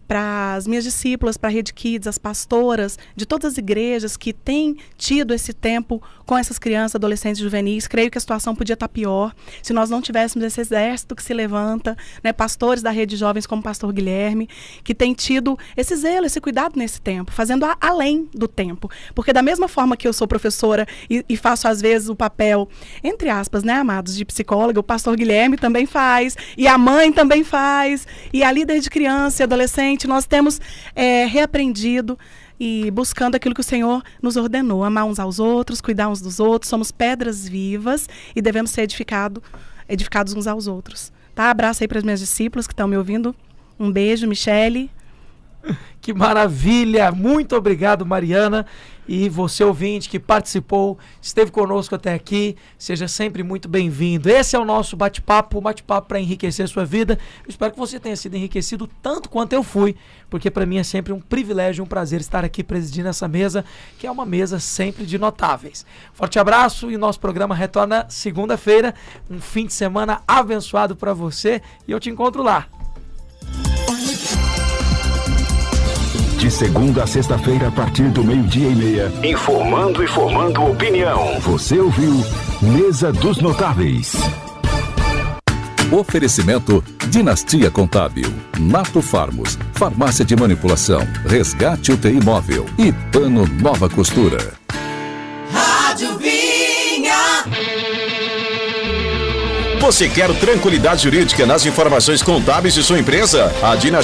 para as minhas discípulas, para a Rede Kids, as pastoras de todas as igrejas que têm tido esse tempo com essas crianças, adolescentes e juvenis. Creio que a situação podia estar pior se nós não tivéssemos esse exército que se levanta, né? Pastores da Rede Jovens como o pastor Guilherme, que tem tido esse zelo, esse cuidado nesse tempo, fazendo além do tempo. Porque da mesma forma que eu sou professora e faço às vezes o papel, entre aspas, né, amados, de psicóloga, o pastor Guilherme também faz, e a mãe também faz, e a líder de criança e adolescente, nós temos reaprendido e buscando aquilo que o Senhor nos ordenou, amar uns aos outros, cuidar uns dos outros, somos pedras vivas e devemos ser edificados uns aos outros. Tá? Abraço aí para as minhas discípulas que estão me ouvindo. Um beijo, Michele. Que maravilha! Muito obrigado, Mariana. E você, ouvinte, que participou, esteve conosco até aqui, seja sempre muito bem-vindo. Esse é o nosso bate-papo, para enriquecer a sua vida. Eu espero que você tenha sido enriquecido tanto quanto eu fui, porque para mim é sempre um privilégio, um prazer estar aqui presidindo essa mesa, que é uma mesa sempre de notáveis. Forte abraço e nosso programa retorna segunda-feira. Um fim de semana abençoado para você e eu te encontro lá. De segunda a sexta-feira, a partir do 12:30. Informando e formando opinião. Você ouviu Mesa dos Notáveis. Oferecimento Dinastia Contábil, Nato Farmos, Farmácia de Manipulação, Resgate UTI Móvel e Pano Nova Costura. Rádio Vinha. Você quer tranquilidade jurídica nas informações contábeis de sua empresa? A Dinastia